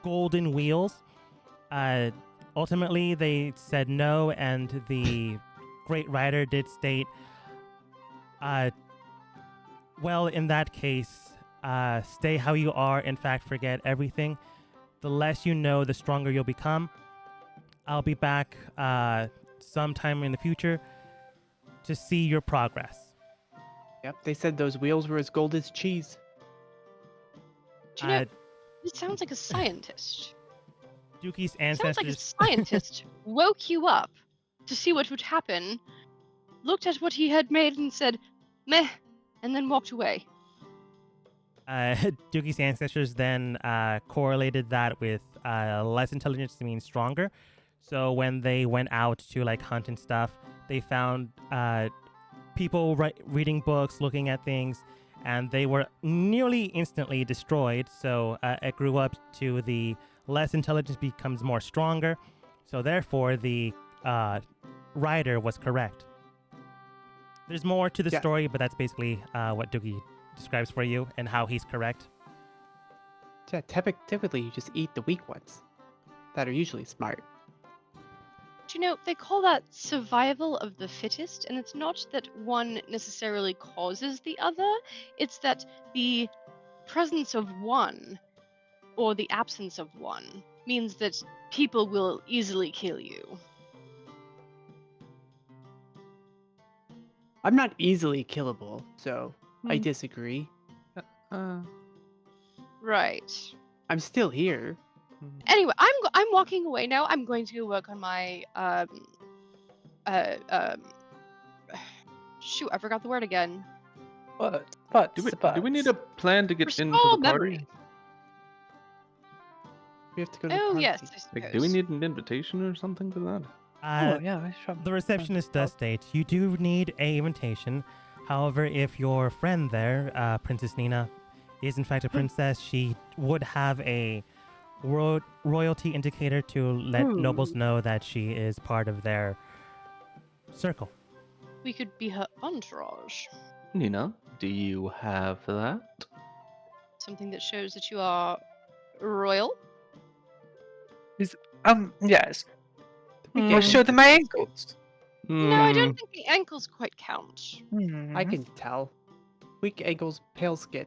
golden wheels. Ultimately, they said no, and the great rider did state, Uh, well, in that case, stay how you are. In fact, forget everything. The less you know, the stronger you'll become. I'll be back sometime in the future to see your progress. Yep, they said those wheels were as gold as cheese. Do you know, Uh, it sounds like a scientist. Dooky's Sounds like a ancestors. scientist woke you up to see what would happen, looked at what he had made and said, meh, and then walked away. Dookie's ancestors then correlated that with less intelligence to mean stronger. So when they went out to like hunt and stuff, they found people reading books, looking at things, and they were nearly instantly destroyed. So it grew up to the less intelligence becomes more stronger. So therefore, the writer was correct. There's more to the Yeah. story, but that's basically what Dookie describes for you and how he's correct. Yeah, typically you just eat the weak ones that are usually smart. Do you know, they call that survival of the fittest, and it's not that one necessarily causes the other, it's that the presence of one or the absence of one means that people will easily kill you. I'm not easily killable, so I Hmm. disagree. Right. I'm still here. Anyway, I'm walking away now. I'm going to go work on my shoot, I forgot the word again. But Do we need a plan to get into Restore the party? memory. We have to go to the Oh party. yes, I suppose. Like, do we need an invitation or something to that? Oh yeah, sure. The receptionist does state you do need a invitation. However, if your friend there, Princess Nina, is in fact a princess, she would have a royalty indicator to let nobles know that she is part of their circle. We could be her entourage. Nina, do you have that? Something that shows that you are royal. Yes. Hmm. Or show them my ankles. No, I Hmm. don't think the ankles quite count. I can tell. Weak ankles, pale skin.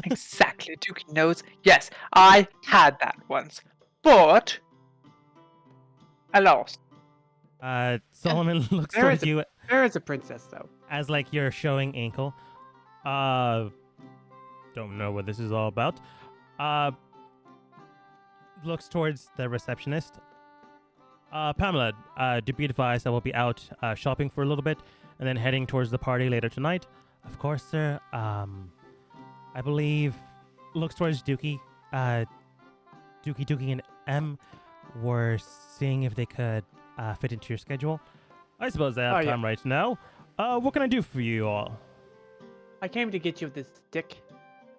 Exactly. Dookie knows. Yes, I had that once, but I lost. Solomon looks There towards is a- you There is a princess, though. as like you're showing ankle. Don't know what this is all about. Looks towards the receptionist. Pamela, do be advised I will be out shopping for a little bit and then heading towards the party later tonight. Of course, sir. I believe looks towards Dookie. Dookie and M were seeing if they could fit into your schedule. I suppose I have Oh, yeah. time right now. What can I do for you all? I came to get you this stick.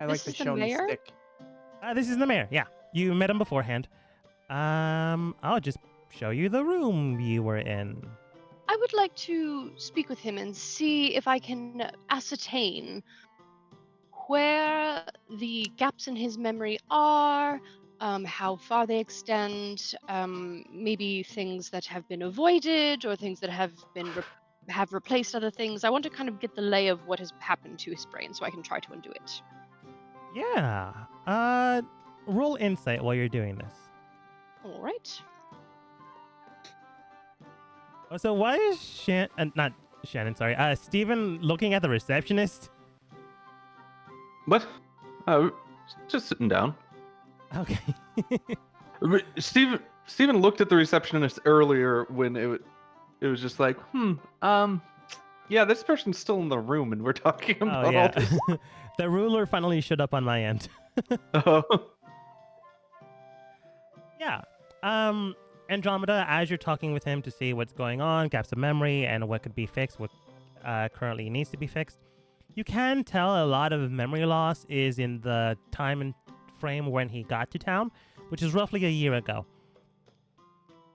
I This like the is the show me mayor? stick. This is the mayor. Yeah, you met him beforehand. I'll just show you the room you were in. I would like to speak with him and see if I can ascertain where the gaps in his memory are, how far they extend, maybe things that have been avoided or things that have been have replaced other things. I want to kind of get the lay of what has happened to his brain so I can try to undo it. Yeah. Roll insight while you're doing this. All right. Oh, so why is not Shannon, sorry, Steven looking at the receptionist? What? Just sitting down. Okay. Steven looked at the receptionist earlier when it was just like, yeah, this person's still in the room and we're talking Oh, about all yeah. this. The ruler finally showed up on my end. Oh. Yeah. Andromeda, as you're talking with him to see what's going on, gaps of memory, and what could be fixed, what currently needs to be fixed, you can tell a lot of memory loss is in the time and frame when he got to town, which is roughly a year ago.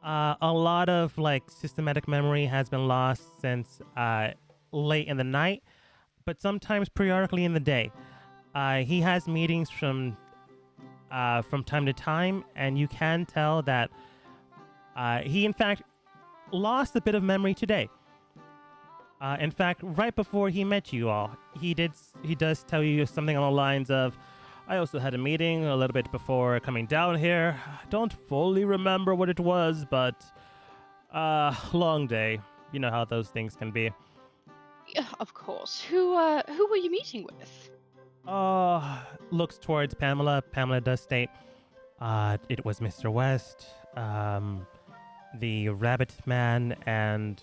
A lot of like systematic memory has been lost since late in the night, but sometimes periodically in the day. He has meetings from time to time, and you can tell that he in fact lost a bit of memory today. In fact, right before he met you all, he does tell you something on the lines of, "I also had a meeting a little bit before coming down here. Don't fully remember what it was, but long day. You know how those things can be." Yeah, of course. Who were you meeting with? Looks towards Pamela. Pamela does state, it was Mr. West, the Rabbit Man, and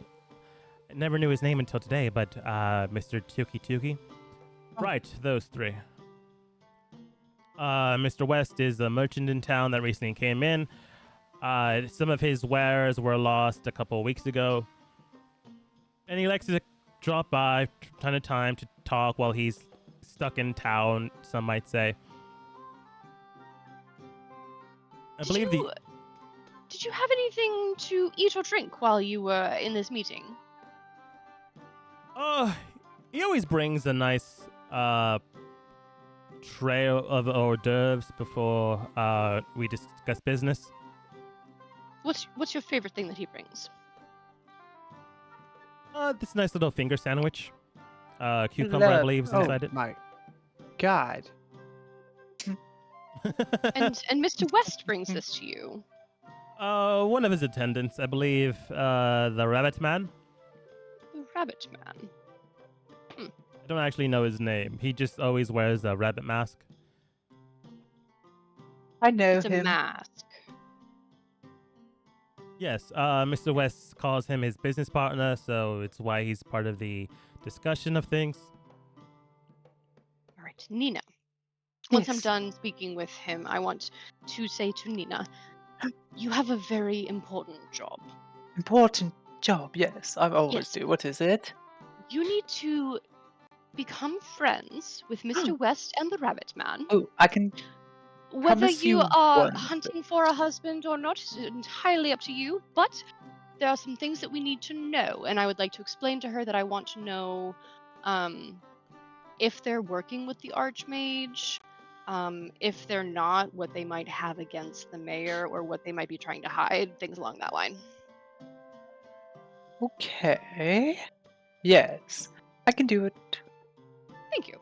I never knew his name until today, but Mr. Tuki Tuki. Oh. Right, those three. Mr. West is a merchant in town that recently came in. Some of his wares were lost a couple of weeks ago, and he likes to drop by time to time to talk while he's stuck in town, some might say. I believe Did you have anything to eat or drink while you were in this meeting? He always brings a nice tray of hors d'oeuvres before we discuss business. What's your favorite thing that he brings? This nice little finger sandwich. Cucumber, I believe, is inside it. My God. And Mr. West brings this to you. One of his attendants, I believe, the Rabbit Man. The Rabbit Man. I don't actually know his name. He just always wears a rabbit mask. I know It's a him. mask. Yes, Mr. West calls him his business partner, so it's why he's part of the discussion of things. All right, Nina. Once I'm Yes. done speaking with him, I want to say to Nina, you have a very important job. Important job, yes. I always Yes. do. What is it? You need to become friends with Mr. West and the Rabbit Man. Oh, I can. Whether promise you you are one hunting for a husband or not is entirely up to you, but there are some things that we need to know, and I would like to explain to her that I want to know if they're working with the Archmage, if they're not, what they might have against the mayor, or what they might be trying to hide, things along that line. Okay. Yes, I can do it. Thank you.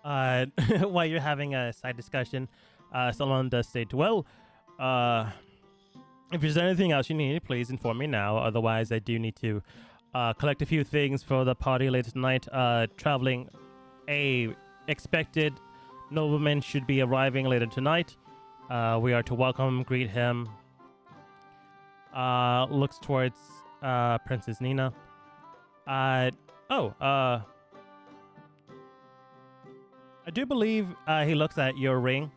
While you're having a side discussion, Solon does state, "Well, if there's anything else you need, please inform me now. Otherwise, I do need to collect a few things for the party later tonight. Traveling, a expected nobleman should be arriving later tonight. We are to welcome, greet him." Looks towards Princess Nina. I do believe he looks at your ring.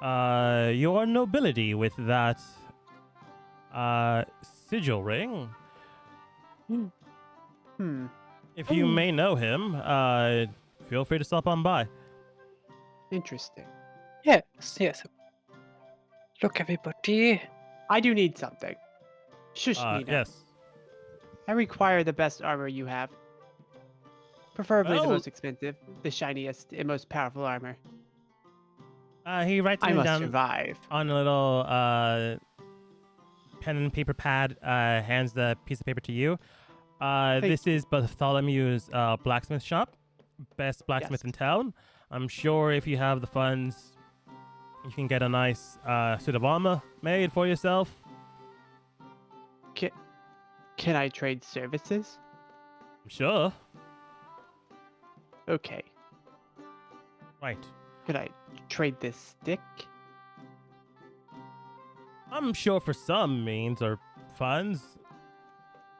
Your nobility with that sigil ring. Hmm. If you may know him, feel free to stop on by. Interesting. Yes, yes. Look, everybody. I do need something. Shush, Nina. Yes. I require the best armor you have. Preferably the Well- most expensive, the shiniest, and most powerful armor. He writes I it must down survive. on a little pen and paper pad, hands the piece of paper to you. This is Bartholomew's blacksmith shop. Best blacksmith Yes. in town. I'm sure if you have the funds, you can get a nice suit of armor made for yourself. Can I trade services? I'm sure. Okay. Right. Could I trade this stick? I'm sure for some means or funds,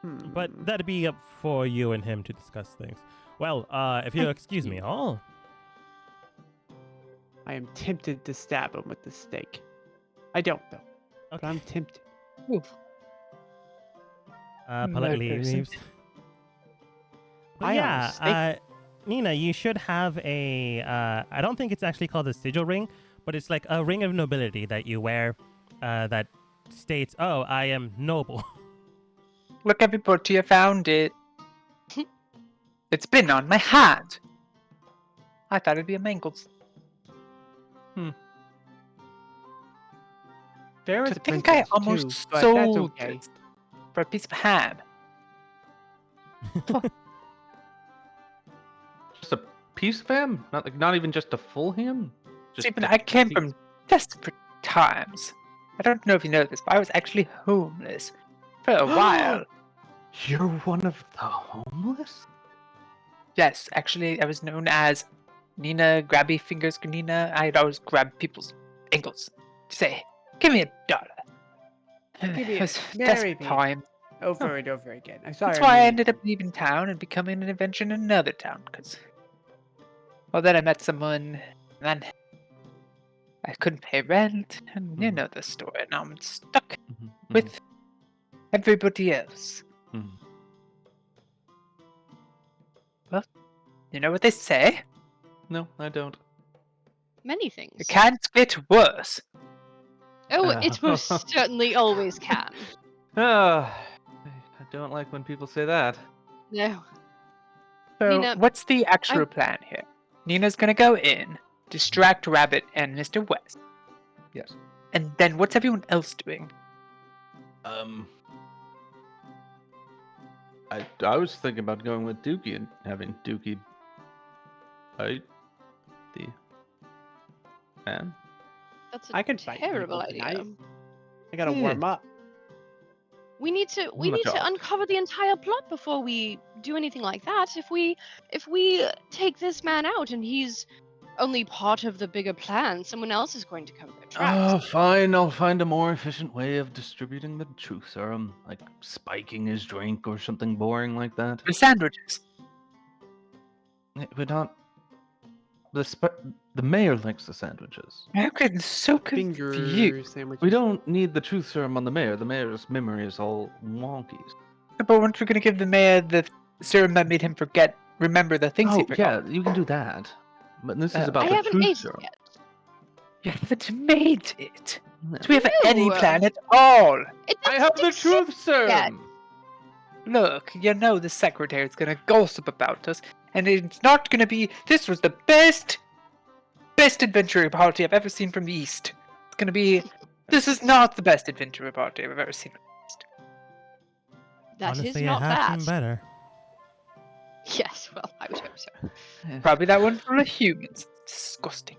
but that'd be up for you and him to discuss things. Well, if you'll excuse me, all. I am tempted to stab him with the stake. I don't though, but Okay. I'm tempted. Oof. Politely No person. leaves. But I own a yeah, stake. Nina, you should have a. I don't think it's actually called a sigil ring, but it's like a ring of nobility that you wear, that states, "Oh, I am noble." Look, everybody, I found it. It's been on my hat. I thought it'd be a mangles. Very There was To a think I princess almost too, but that's sold okay. this for a piece of ham. Just a piece of ham? Not even just a full ham? Just Stephen, a I came piece? from desperate times. I don't know if you know this, but I was actually homeless for a while. You're one of the homeless? Yes, actually, I was known as Nina Grabby Fingers Nina. I'd always grab people's ankles to say, "Give me $1." Give me It was a desperate marry me. time. Over and over again. I'm sorry. That's I'm why I really ended up rude. leaving town and becoming an adventurer in another town. Well, then I met someone, and then I couldn't pay rent, and you Mhm. know the story. Now I'm stuck Mhm, mhm, with everybody else. mhm. You know what they say? No, I don't. Many It things. can't get worse. Oh, it most certainly always can. I don't like when people say that. No. So, Nina, what's the actual I'm- plan here? Nina's gonna go in, distract Rabbit and Mr. West, Yes. and then what's everyone else doing? I was thinking about going with Dookie and having Dookie fight the man. That's a I can fight terrible people idea. tonight. I gotta Yeah. warm up. We need to On the job. uncover the entire plot before we do anything like that. If we take this man out and he's only part of the bigger plan, someone else is going to cover their tracks. Oh, fine. I'll find a more efficient way of distributing the truth serum, like spiking his drink or something boring like that. The sandwiches. We're not. The mayor likes the sandwiches. I'm getting so confused. Finger sandwiches. We don't need the truth serum on the mayor. The mayor's memory is all wonky. But weren't we gonna give the mayor the serum that made him remember the things he Oh, forgot? yeah, you can do that. But this is Oh. about I the haven't truth made it serum. yet. You haven't made it. No. Do we have any No. plan at all? It I doesn't have the exist truth yet. serum. Look, you know the secretary's gonna gossip about us, and it's not gonna be. This was the best adventure party I've ever seen from the East. It's gonna be. This is not the best adventure party I've ever seen from the East. That is Honestly, not I have that. some better. Yes, well, I would hope so. Probably that one full of humans. Disgusting.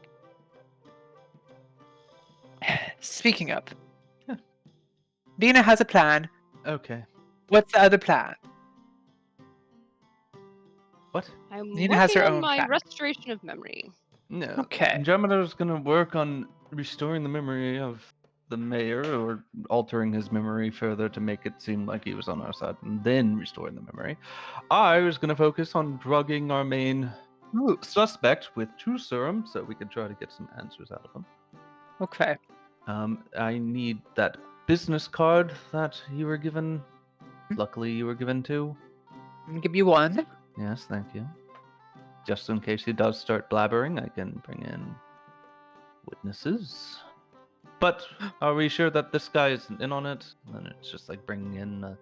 Speaking of, Huh. Dina has a plan. Okay. What's the other plan? What? I'm Nina has working her on own my plan. restoration of memory. No. Okay. Andromeda's gonna work on restoring the memory of the mayor, or altering his memory further to make it seem like he was on our side, and then restoring the memory. I was gonna focus on drugging our main suspect with true serum, so we could try to get some answers out of him. Okay. I need that business card that you were given. Luckily, you were given two. I'm gonna give you one. Yes, thank you. Just in case he does start blabbering, I can bring in witnesses. But are we sure that this guy isn't in on it? And it's just like bringing in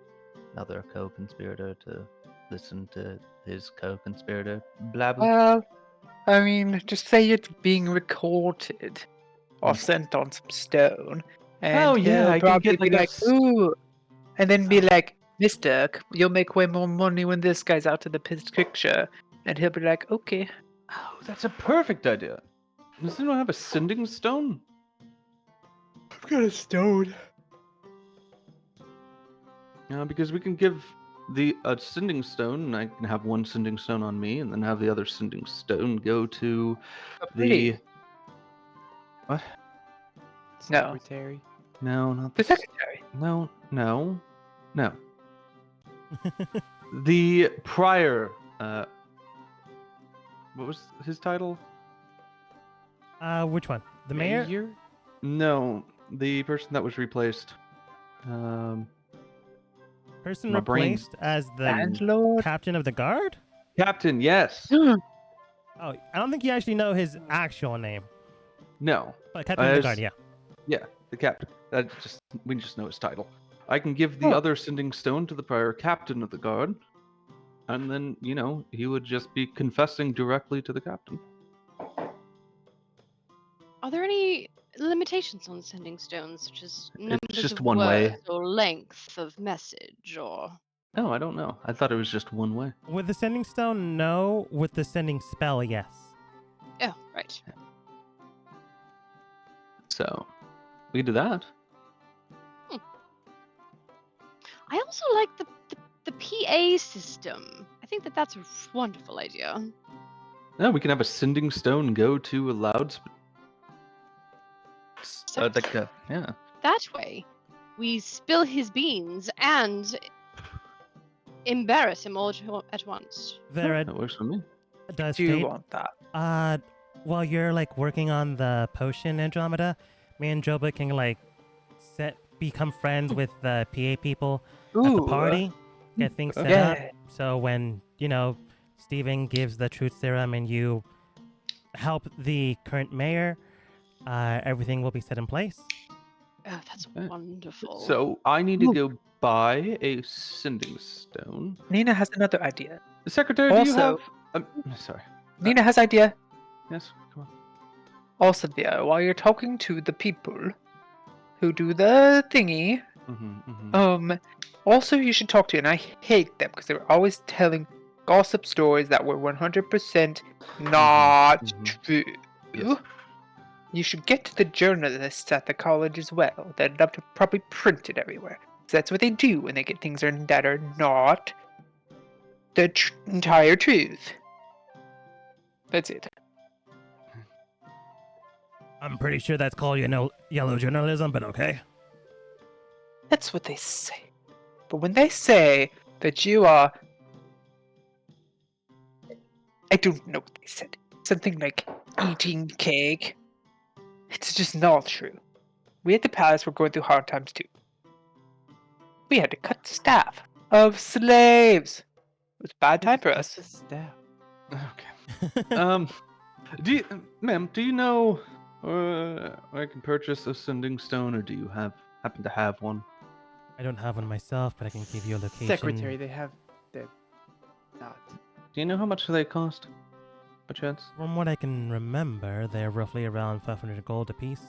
another co-conspirator to listen to his co-conspirator blabber. Well, I mean, just say it's being recorded or Mm. sent on some stone, and Oh, yeah, he'll I can probably get, be like, like, "Ooh," and then be like, "Mister, you'll make way more money when this guy's out of the picture," and he'll be like, "Okay." Oh, that's a perfect idea. Does anyone have a sending stone? I've got a stone. Because we can give a sending stone, and I can have one sending stone on me, and then have the other sending stone go to Pretty. the. What? No. Secretary. No, not The the. secretary. No. The prior. What was his title? Which one? The mayor? No, the person that was replaced. Person My brain. replaced as the Landlord. captain of the guard? Captain, yes. Oh, I don't think you actually know his actual name. No. But captain of the As- guard, yeah. Yeah, the captain. We just know his title. I can give the other sending stone to the prior captain of the guard, and then he would just be confessing directly to the captain. Are there any limitations on sending stones, such as numbers just of one words way. or length of message, or No, I don't know. I thought it was just one way. With the sending stone, no. With the sending spell, yes. oh, right. So we can do that. I also like the PA system. I think that's a wonderful idea. Yeah, we can have a sending stone go to a yeah. That way, we spill his beans and embarrass him all at once. Vera That works for me. does Do you state, want that? while you're like working on the potion, Andromeda, me and Joba can like become friends with the PA people at the party, get things set up. Yeah. So when, Steven gives the truth serum and you help the current mayor, everything will be set in place. Oh, that's Okay. wonderful. So I need to go buy a sending stone. Nina has another idea. Secretary, do you have? Also- Sorry. Nina has idea. Yes. Come on. Also, Vera, while you're talking to the people who do the thingy, also you should talk to, and I hate them because they were always telling gossip stories that were 100% not true. Yes. You should get to the journalists at the college as well. They'd love to probably print it everywhere. So that's what they do when they get things that are not the entire truth. That's it. I'm pretty sure that's called, yellow journalism, but okay. That's what they say. But when they say that you are... I don't know what they said. Something like eating cake. It's just not true. We at the palace were going through hard times too. We had to cut staff of slaves. It was a bad time for us. Staff. Okay. Ma'am, do you know where I can purchase a sending stone, or do you happen to have one? I don't have one myself, but I can give you a location. Secretary, they have the not. Do you know how much they cost? By chance? From what I can remember, they're roughly around 500 gold apiece.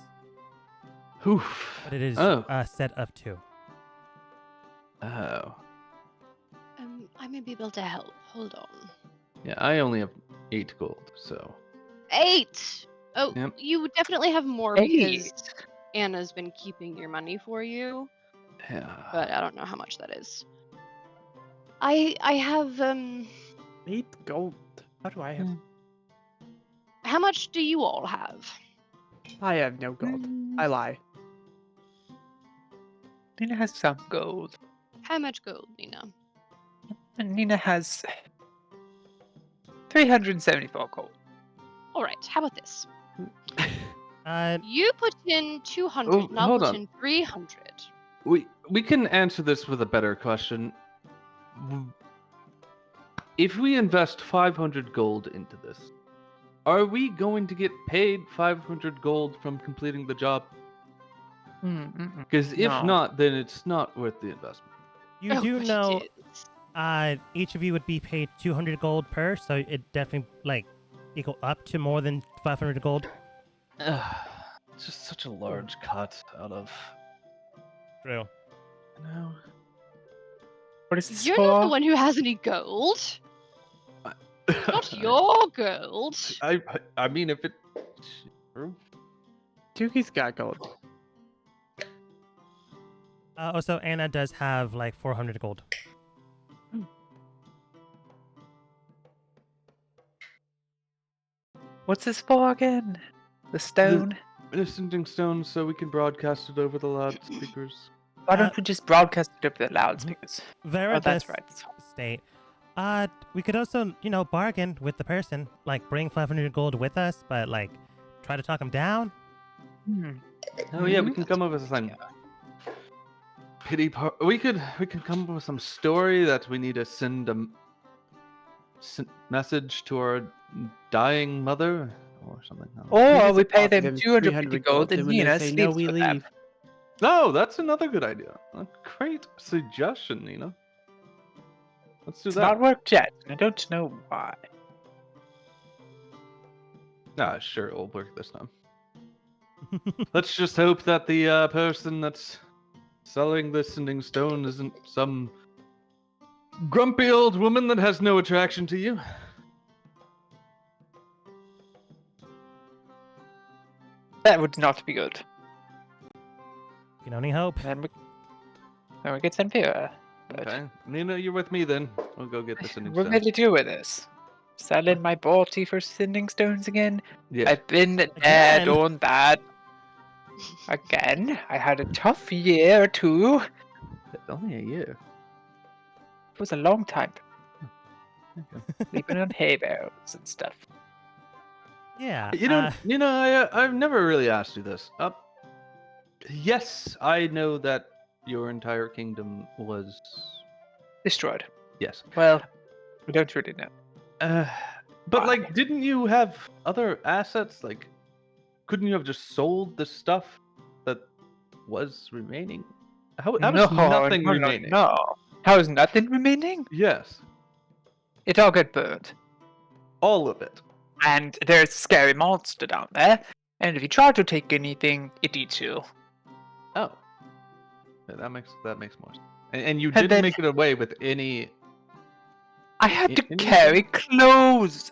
Oof. But it is Oh. a set of 2. Oh. I may be able to help. Hold on. Yeah, I only have 8 gold, so. 8! Oh, Yep. you would definitely have more because Anna's been keeping your money for you, Yeah. but I don't know how much that is. I have 8 gold. How do I have? how much do you all have? I have no gold. I lie. Nina has some gold. How much gold, Nina? And Nina has 374 gold. All right, how about this? Uh, You put in 200, Oh, and I'll hold put on. in 300. We can answer this with a better question. If we invest 500 gold into this, are we going to get paid 500 gold from completing the job? Because if No. not, then it's not worth the investment. you Oh, do but it know is. each of you would be paid 200 gold per, so it definitely equal up to more than 500 gold. It's just such a large cut out of. True. No. What is this You're for? not the one who has any gold. Not your gold. I mean, if it. True. Tuki's got gold. Also, Anna does have 400 gold. What's this for again? The stone? The sending stone, so we can broadcast it over the loudspeakers. Why don't we just broadcast it over the loudspeakers? Vera Oh, that's does right. state. We could also, bargain with the person, bring 500 gold with us, but try to talk him down. Oh yeah, we can come up with some pity part. We can come up with some story that we need to send a message to our dying mother or something. I don't know. Or we pay offer them 250 gold and when they Nina say no, sleeps we with leave. them. No, that's another good idea. A great suggestion, Nina. Let's do It's that. not worked yet. I don't know why. Ah, sure, it'll work this time. Let's just hope that the person that's selling the sending stone isn't some grumpy old woman that has no attraction to you. That would not be good. You can only hope. Then we get Senpira. But Okay. Nina, you're with me then. We'll go get the sending what stone. will you do with this? Selling my body for sending stones again? Yes. I've been there, Again? done that. Again? I had a tough year or two. It's only a year. It was a long time. Sleeping on hay bales and stuff. Yeah. You know, Nina, I've never really asked you this. Yes, I know that your entire kingdom was... Destroyed. Yes. Well, we don't really know. But, Why? like, didn't you have other assets? Like, couldn't you have just sold the stuff that was remaining? How was nothing remaining? No. How is nothing remaining? Yes. It all got burned. All of it. And there's a scary monster down there. And if you try to take anything, it eats you. Oh. Yeah, that makes more sense. And you And didn't then- make it away with any... I had to Anything? carry clothes.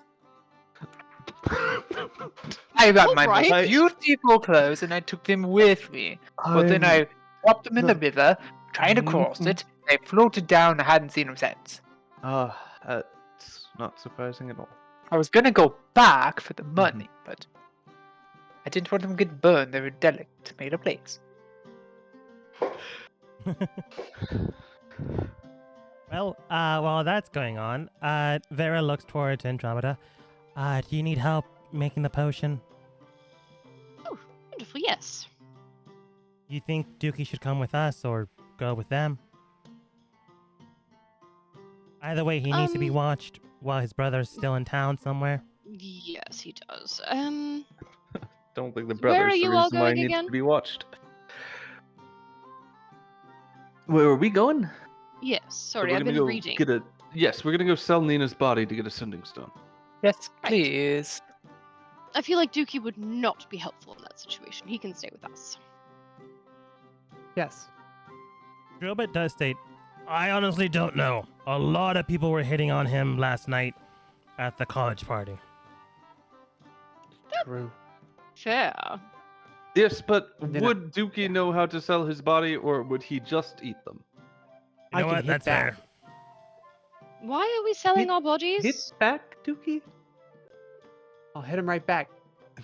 I got my Alright. most beautiful clothes and I took them with me. But then I dropped them in the river, trying to cross it. They floated down. I hadn't seen them since. That's not surprising at all. I was gonna go back for the money, but I didn't want them to get burned. They were delicate, made of lace. Well, while that's going on, Vera looks towards Andromeda. Do you need help making the potion? Oh, wonderful, yes. You think Dookie should come with us or go with them? Either way, he needs to be watched while his brother's still in town somewhere. Yes, he does. Don't think the Where brother's are the you all reason why he going needs again? to be watched. Where are we going? Yes, So sorry, we're I've gonna been go reading. Yes, we're gonna go sell Nina's body to get a sending stone. Yes, Right. please. I feel like Dookie would not be helpful in that situation. He can stay with us. Yes. Drillbit does state, I honestly don't know. A lot of people were hitting on him last night at the college party. True. Fair. Yes, but Then would Dookie know how to sell his body, or would he just eat them? You I know can what? hit That's back. fair. Why are we selling Hit- our bodies? back, Dookie? I'll hit him right back.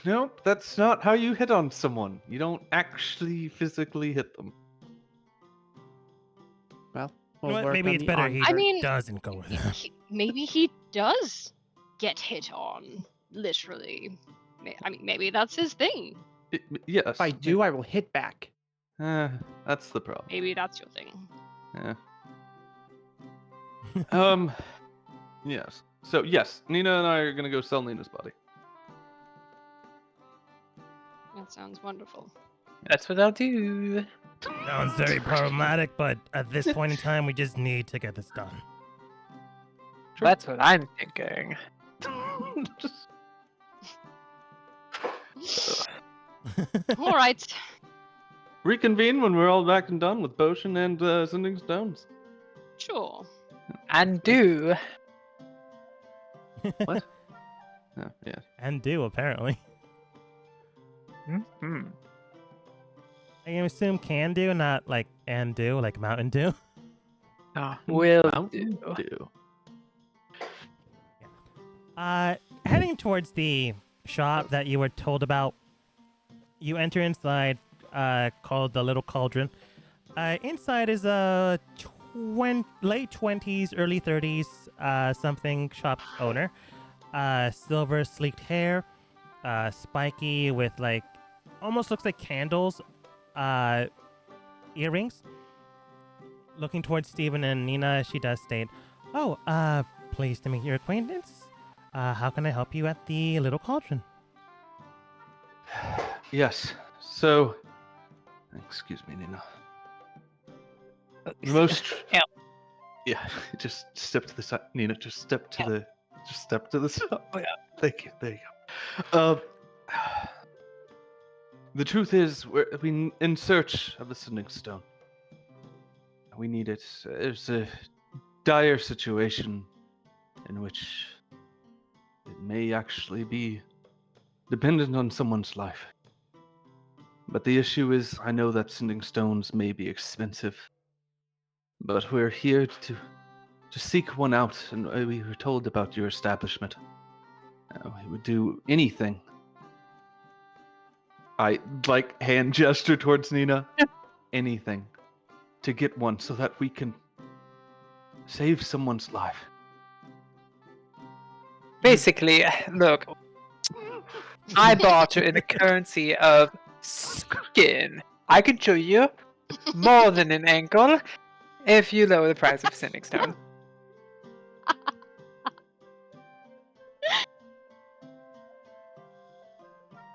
Nope, that's not how you hit on someone. You don't actually physically hit them. Well, You know what? work Maybe on it's the better he I mean- doesn't go with them. Maybe he does get hit on, literally. I mean, maybe that's his thing. Yes. If I do, I will hit back. That's the problem. Maybe that's your thing. Yeah. Yes. So yes, Nina and I are gonna go sell Nina's body. That sounds wonderful. That's what I'll do. Sounds very problematic, but at this point in time, we just need to get this done. That's what I'm thinking. All right. Reconvene when we're all back and done with potion and sending stones. Sure. And do. What? Oh, yeah. And do, apparently. Mm-hmm. I assume can do, not like and do, like Mountain Dew. Will Mountain do. Dew. Heading towards the shop that you were told about, you enter inside, called the Little Cauldron. Inside is a late 20s, early 30s, something shop owner. Silver sleeked hair, spiky with like, almost looks like candles, earrings. Looking towards Steven and Nina, she does state, "Oh, pleased to meet your acquaintance. How can I help you at the Little Cauldron?" Yes. So, excuse me, Nina. Most. Yeah. Yeah. Just step to the side, Nina. Just step to the. Just step to the side. Oh, yeah. Thank you. There you go. The truth is, we're in search of the Sending Stone. We need it. There's a dire situation in which it may actually be dependent on someone's life. But the issue is, I know that Sending Stones may be expensive, but we're here to seek one out, and we were told about your establishment. We would do anything. I hand gesture towards Nina. Anything to get one so that we can save someone's life. Basically, look, I bought her in the currency of skin. I can show you more than an ankle if you lower the price of Sending Stone.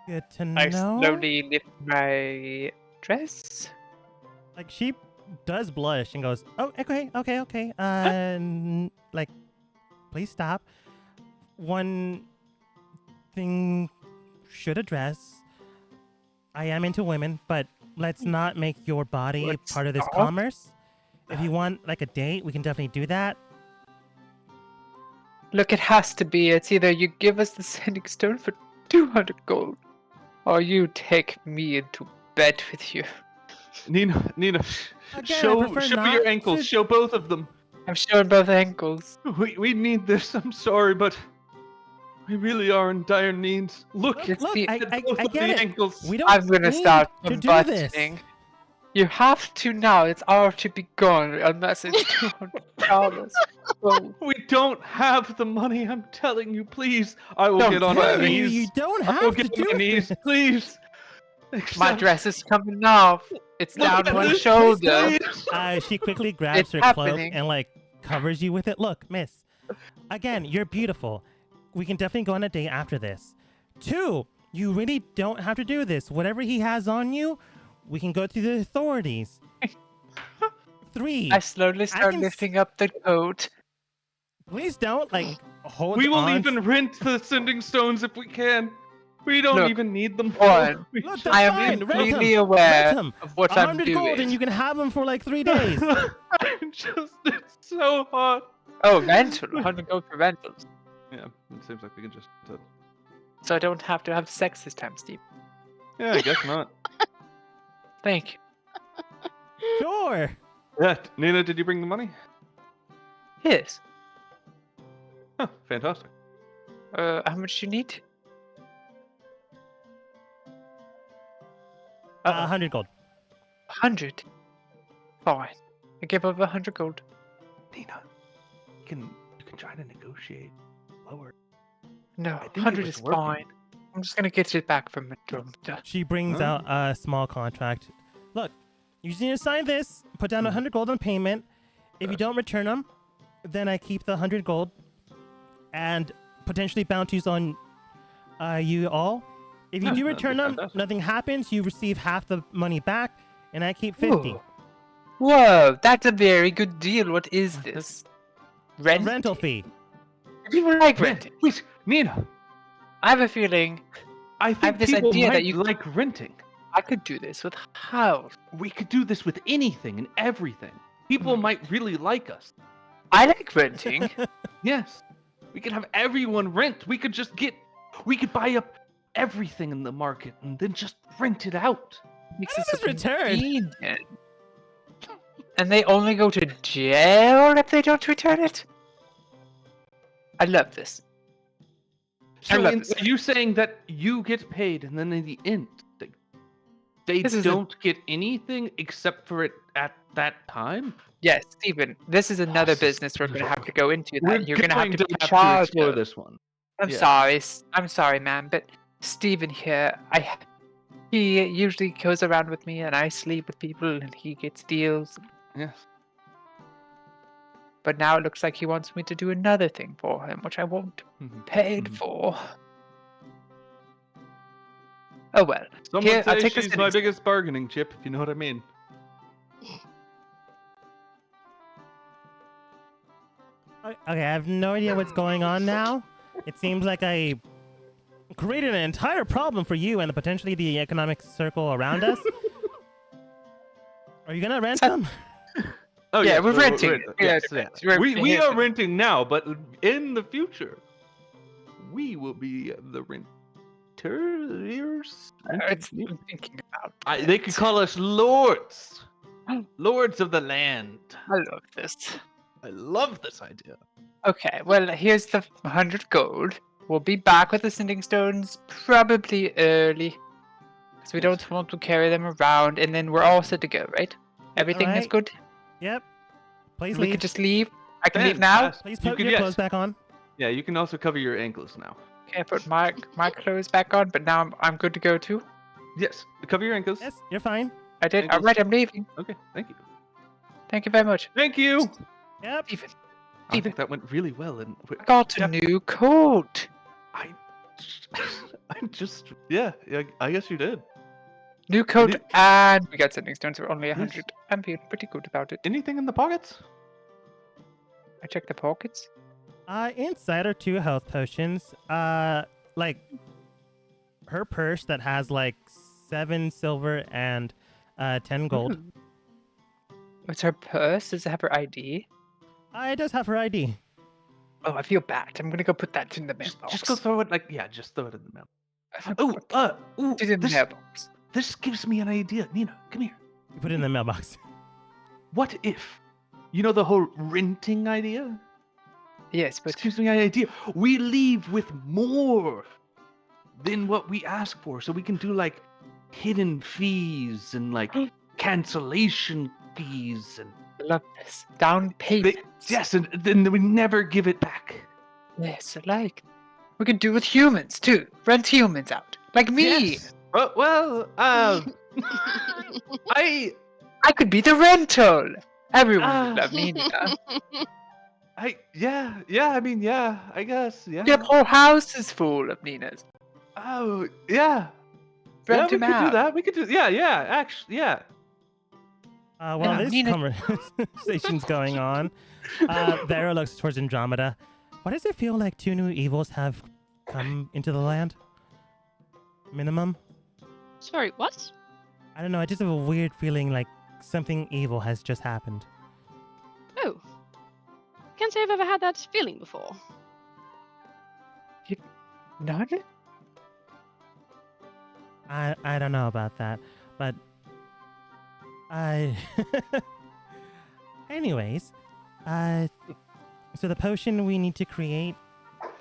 Good to I know. slowly lift my dress. Like, she does blush and goes, "Oh, okay. Like, please stop. One thing should address. I am into women, but let's not make your body Let's part of this stop. commerce. If you want, like, a date, we can definitely do that. Look, it has to be. It's either you give us the Sending Stone for 200 gold, or you take me into bed with you. Nina, Again, I show prefer your not ankles. to- Show both of them. I'm showing both ankles. We need this. I'm sorry, but we really are in dire needs. Look, It's Look, the- I at both of get the it. ankles. We don't I'm gonna need start to do this. combining. You have to now. It's our to be gone unless it's $200. So, We don't have the money. I'm telling you, please. I will Don't get on my worry. Telling you, knees. you don't I will have to get on do my knees, this. please. my Accept- dress is coming off. It's Look down at one this, shoulder. please. She quickly grabs It's her happening. cloak and like covers you with it. Look, miss. Again, you're beautiful. We can definitely go on a date after this. 2, you really don't have to do this. Whatever he has on you, we can go to the authorities. 3, I slowly start can lifting up the coat. please don't like hold We will on. even rent the Sending Stones if we can. We don't Look, even need them. one. We Look, just- that's I am fine. Rent completely him. aware Rent him. of what I'm 100 doing. gold and you can have them for like 3 days. It's so hot. Oh, rental. 100 gold for rentals. Yeah, it seems like we can just. So I don't have to have sex this time, Steve. Yeah, I guess not. Thank you. Sure. Yeah, Nina, did you bring the money? Yes. Huh, fantastic. How much do you need? 100 gold. 100. Fine. I give up 100 gold. Nina, you can try to negotiate lower. No, I think it 100 was is working. fine. I'm just gonna get it back from Andromeda. She brings Oh. out a small contract. Look, you just need to sign this, put down 100 gold on payment. If you don't return them, then I keep the 100 gold and potentially bounties on you all. If you Yeah, do that'd be return them, fantastic. nothing happens. You receive half the money back, and I keep 50. Ooh. Whoa, that's a very good deal. What is this? A Rent? rental fee. People like renting. Wait, Nina, I have a feeling I think this people idea that might you- like renting. I could do this with house. We could do this with anything and everything. People Hmm. might really like us. I like renting. Yes. We could have everyone rent. We could buy up everything in the market and then just rent it out. Makes How it does so this return? convenient. And they only go to jail if they don't return it? I love this. I So love are this. you saying that you get paid and then in the end they This is a- don't get anything except for it at that time? Yes, Stephen, this is another This is business we're going to have to go into. We're That you're going to have to be have charged explore of. this one. I'm yeah. sorry. I'm sorry, man, but Stephen here, he usually goes around with me and I sleep with people and he gets deals. Yes. But now it looks like he wants me to do another thing for him, which I won't Mhm. be paid Mhm. for. Oh well. Some Here, would I'll say take the she's my cities. biggest bargaining chip, if you know what I mean. Okay, I have no idea what's going on now. It seems like I created an entire problem for you and potentially the economic circle around us. Are you gonna rent them? Oh Yeah, yes, we're renting it. Yes, Yeah, yes. we're- We yes, are it- renting now, but in the future, we will be the renters. I'm thinking about They could it. call us lords, lords of the land. I love this. I love this idea. Okay, well, here's the 100 gold. We'll be back with the sending stones probably early. Because we Yes. don't want to carry them around, and then we're all set to go, right? Everything is Alright. good? Yep. Please We leave. can just leave? I can leave now? Fantastic. Please You put could- your yes. clothes back on. Yeah, you can also cover your ankles now. Okay, I put my clothes back on, but now I'm good to go too? Yes, cover your ankles. Yes, you're fine. I did? Ankles. Alright, I'm leaving. Okay, thank you. Thank you very much. Thank you. Yep. Steven, I think that went really well, and I got a Yep. new coat. I just yeah, I guess you did. New coat, Did- and we got sending stones for only Yes. 100. I'm feeling pretty good about it. Anything in the pockets? I checked the pockets. Inside are 2 health potions. Like her purse that has like 7 silver and 10 gold. Ooh. What's her purse? Does it have her ID? It does have her ID. Oh, I feel bad. I'm gonna go put that in the Just mailbox. go throw it just throw it in the mail. I'm Oh, gonna put it in the this, mailbox. this gives me an idea. Nina, come here. You put it in the mailbox. What if, the whole renting idea? Yes, This but gives me an idea. We leave with more than what we ask for, so we can do like hidden fees and like cancellation fees and I love this. Down payment. yes, and then we never give it back. Yes, I like. We can do with humans too. Rent humans out, like me. Yes. Well, I I could be the rental. Everyone would love me. Nina. I guess, yeah. Your whole house is full of Ninas. Oh, yeah. Rent we him could out. do that. We could do, actually, yeah. While Yeah, this Nina- conversation's going on, Vera looks towards Andromeda. Why does it feel like 2 new evils have come into the land? Minimum? Sorry, what? I don't know, I just have a weird feeling like something evil has just happened. Oh. Can't say I've ever had that feeling before. None? I don't know about that, but I anyways, so the potion we need to create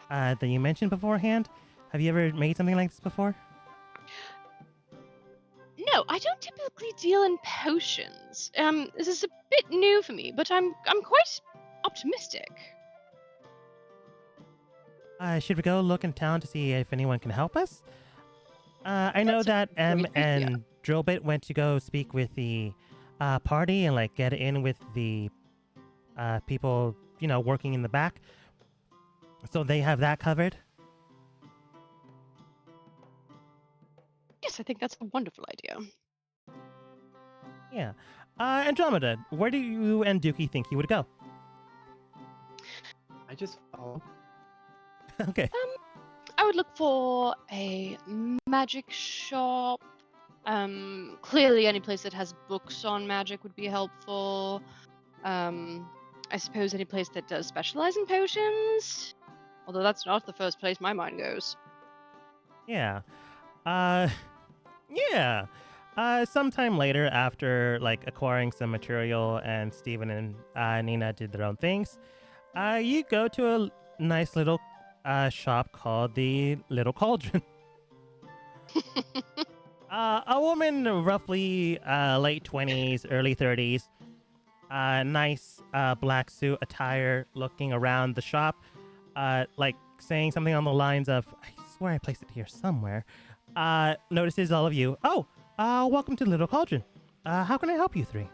that you mentioned beforehand, have you ever made something like this before? No, I don't typically deal in potions. This is a bit new for me, but I'm quite optimistic. Should we go look in town to see if anyone can help us? I know That's that a M great idea. and Drillbit went to go speak with the party and like get in with the people, working in the back. So they have that covered. Yes, I think that's a wonderful idea. Yeah. Andromeda, where do you and Dookie think you would go? I just follow. Okay. I would look for a magic shop. Clearly any place that has books on magic would be helpful. I suppose any place that does specialize in potions. Although that's not the first place my mind goes. Yeah. Yeah. Sometime later, after like acquiring some material and Steven and Nina did their own things, you go to a nice little shop called the Little Cauldron. A woman, roughly late 20s, early 30s, nice black suit attire, looking around the shop, like saying something on the lines of, I swear I placed it here somewhere, notices all of you. Oh, welcome to Little Cauldron. How can I help you three?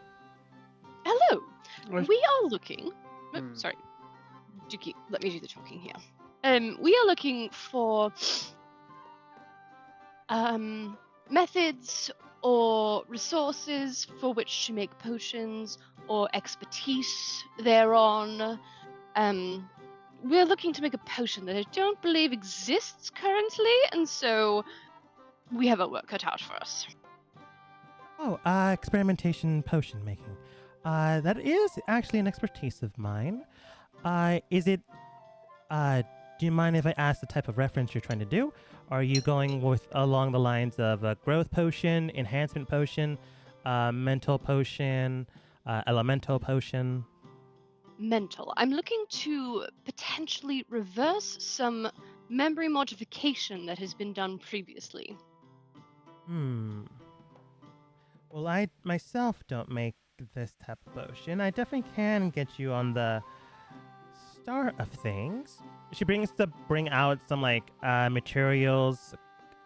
Hello. Where's- We are looking. Oh, Hmm. sorry. Dookie, let me do the talking here. We are looking for methods or resources for which to make potions or expertise thereon. we're looking to make a potion that I don't believe exists currently, and so we have our work cut out for us. Oh, experimentation potion making. That is actually an expertise of mine. Is it, do you mind if I ask the type of reference you're trying to do? Are you going with along the lines of a growth potion, enhancement potion, mental potion, elemental potion? Mental. I'm looking to potentially reverse some memory modification that has been done previously. Well, I myself don't make this type of potion. I definitely can get you on the start of things. She bring out some like materials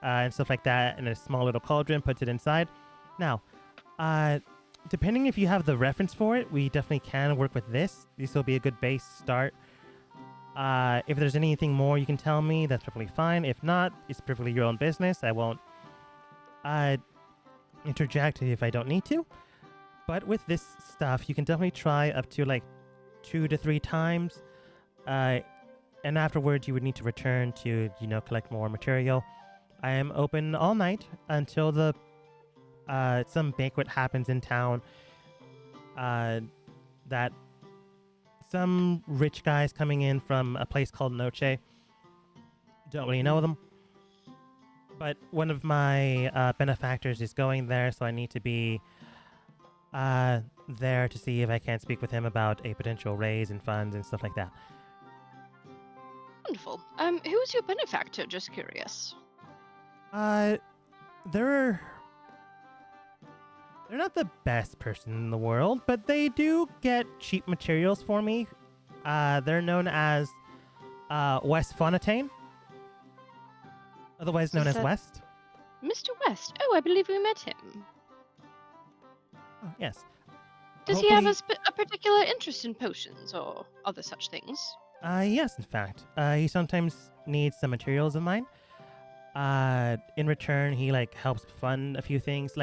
and stuff like that in a small little cauldron, puts it inside. Now, depending if you have the reference for it, we definitely can work with this. This will be a good base start. If there's anything more you can tell me, that's perfectly fine. If not, it's perfectly your own business. I won't interject if I don't need to. But with this stuff, you can definitely try up to like 2 to 3 times. And afterwards, you would need to return to, collect more material. I am open all night until the some banquet happens in town. That some rich guys coming in from a place called Noche. Don't really know them. But one of my benefactors is going there, so I need to be there to see if I can speak with him about a potential raise in funds and stuff like that. Wonderful. Who's your benefactor? Just curious. They're not the best person in the world, but they do get cheap materials for me. They're known as West Fontaine, otherwise known Is as that West. Mr. West. Oh, I believe we met him. Oh, yes. Does he have Hopefully- a particular interest in potions or other such things? Yes, in fact. He sometimes needs some materials of mine. In return, he helps fund a few things.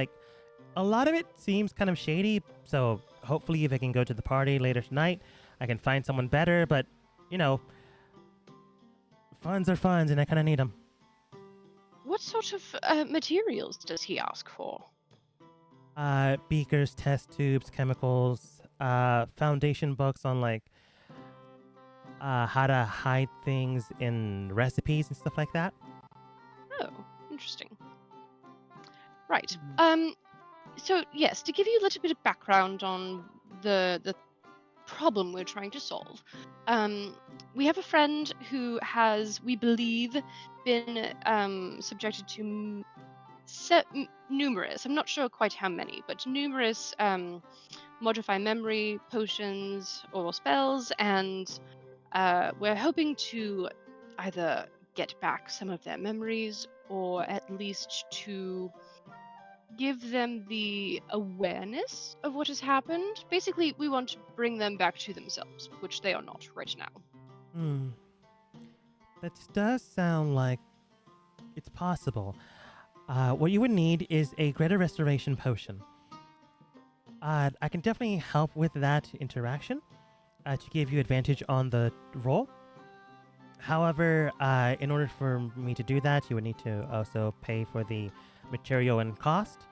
A lot of it seems kind of shady, so hopefully if I can go to the party later tonight, I can find someone better, but, funds are funds and I kind of need them. What sort of materials does he ask for? Beakers, test tubes, chemicals, foundation books on how to hide things in recipes and stuff like that. Oh, interesting. Right. So yes, to give you a little bit of background on the problem we're trying to solve, we have a friend who has, we believe, been subjected to numerous, I'm not sure quite how many, but numerous modify memory potions or spells, and we're hoping to either get back some of their memories or at least to give them the awareness of what has happened. Basically, we want to bring them back to themselves, which they are not right now. That does sound like it's possible. What you would need is a greater restoration potion. I can definitely help with that interaction to give you advantage on the roll. However, in order for me to do that, you would need to also pay for the material and cost,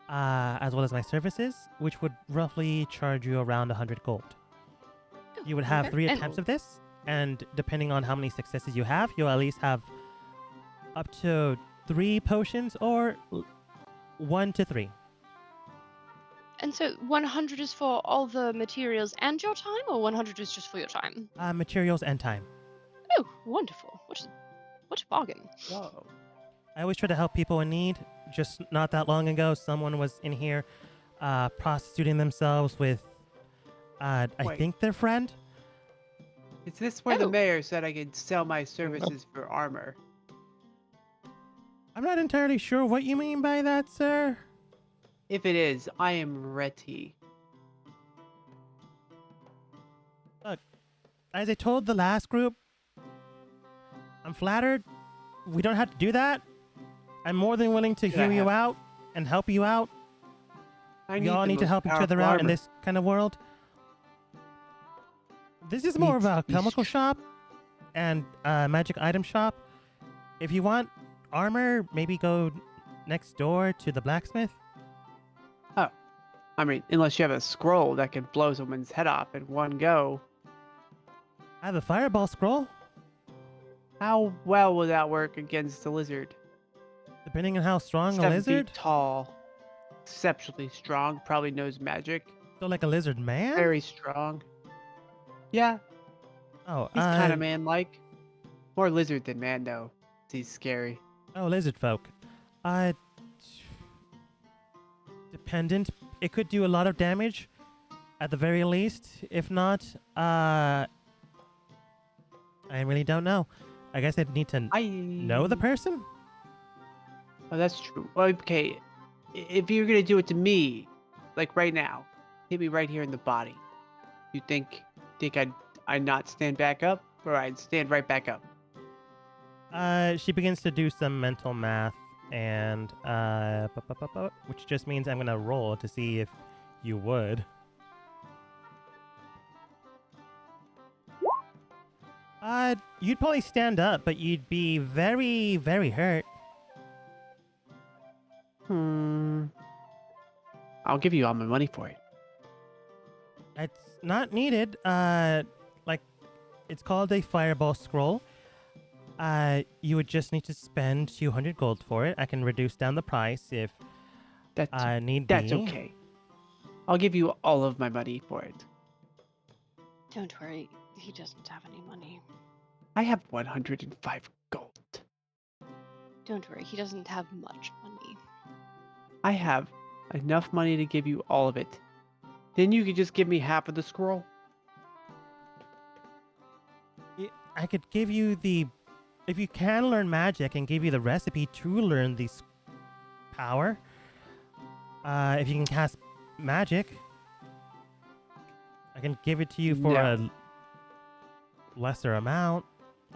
as well as my services, which would roughly charge you around 100 gold. You would have 3 attempts of this, and depending on how many successes you have, you'll at least have up to 3 potions or 1 to 3. And so 100 is for all the materials and your time, or 100 is just for your time? Materials and time. Oh, wonderful. What a bargain. Whoa. I always try to help people in need. Just not that long ago, someone was in here prostituting themselves with, I Wait. think their friend. Is this where the Oh. mayor said I could sell my services for armor? I'm not entirely sure what you mean by that, sir. If it is, I am ready. As I told the last group, I'm flattered. We don't have to do that. I'm more than willing to hear you out and help you out. We all need to help each other out in this kind of world. This is more of a Needs- chemical shop and magic item shop. If you want armor, maybe go next door to the blacksmith. I mean, unless you have a scroll that can blow someone's head off in one go. I have a fireball scroll. How well will that work against the lizard? Depending on how strong a 7 lizard. feet tall, exceptionally strong, probably knows magic. So like a lizard man. Very strong. Yeah, Oh, he's kind of man-like. More lizard than man, though. He's scary. Oh, lizard folk. Uh, dependent. It could do a lot of damage, at the very least. If not, I really don't know. I guess I'd need to know the person. Oh, that's true. Well, okay, if you're gonna do it to me, like right now, hit me right here in the body. You think I'd not stand back up, or I'd stand right back up? She begins to do some mental math, and which just means I'm gonna roll to see if you would. You'd probably stand up, but you'd be very, very hurt. I'll give you all my money for it. It's not needed. Like, it's called a fireball scroll. You would just need to spend 200 gold for it. I can reduce down the price if That's need that's be. okay. I'll give you all of my money for it. Don't worry, he doesn't have any money. I have 105 gold. Don't worry, he doesn't have much money. I have enough money to give you all of it. Then you could just give me half of the scroll. I could give you the... If you can learn magic and give you the recipe to learn this power. If you can cast magic, I can give it to you for No. a lesser amount.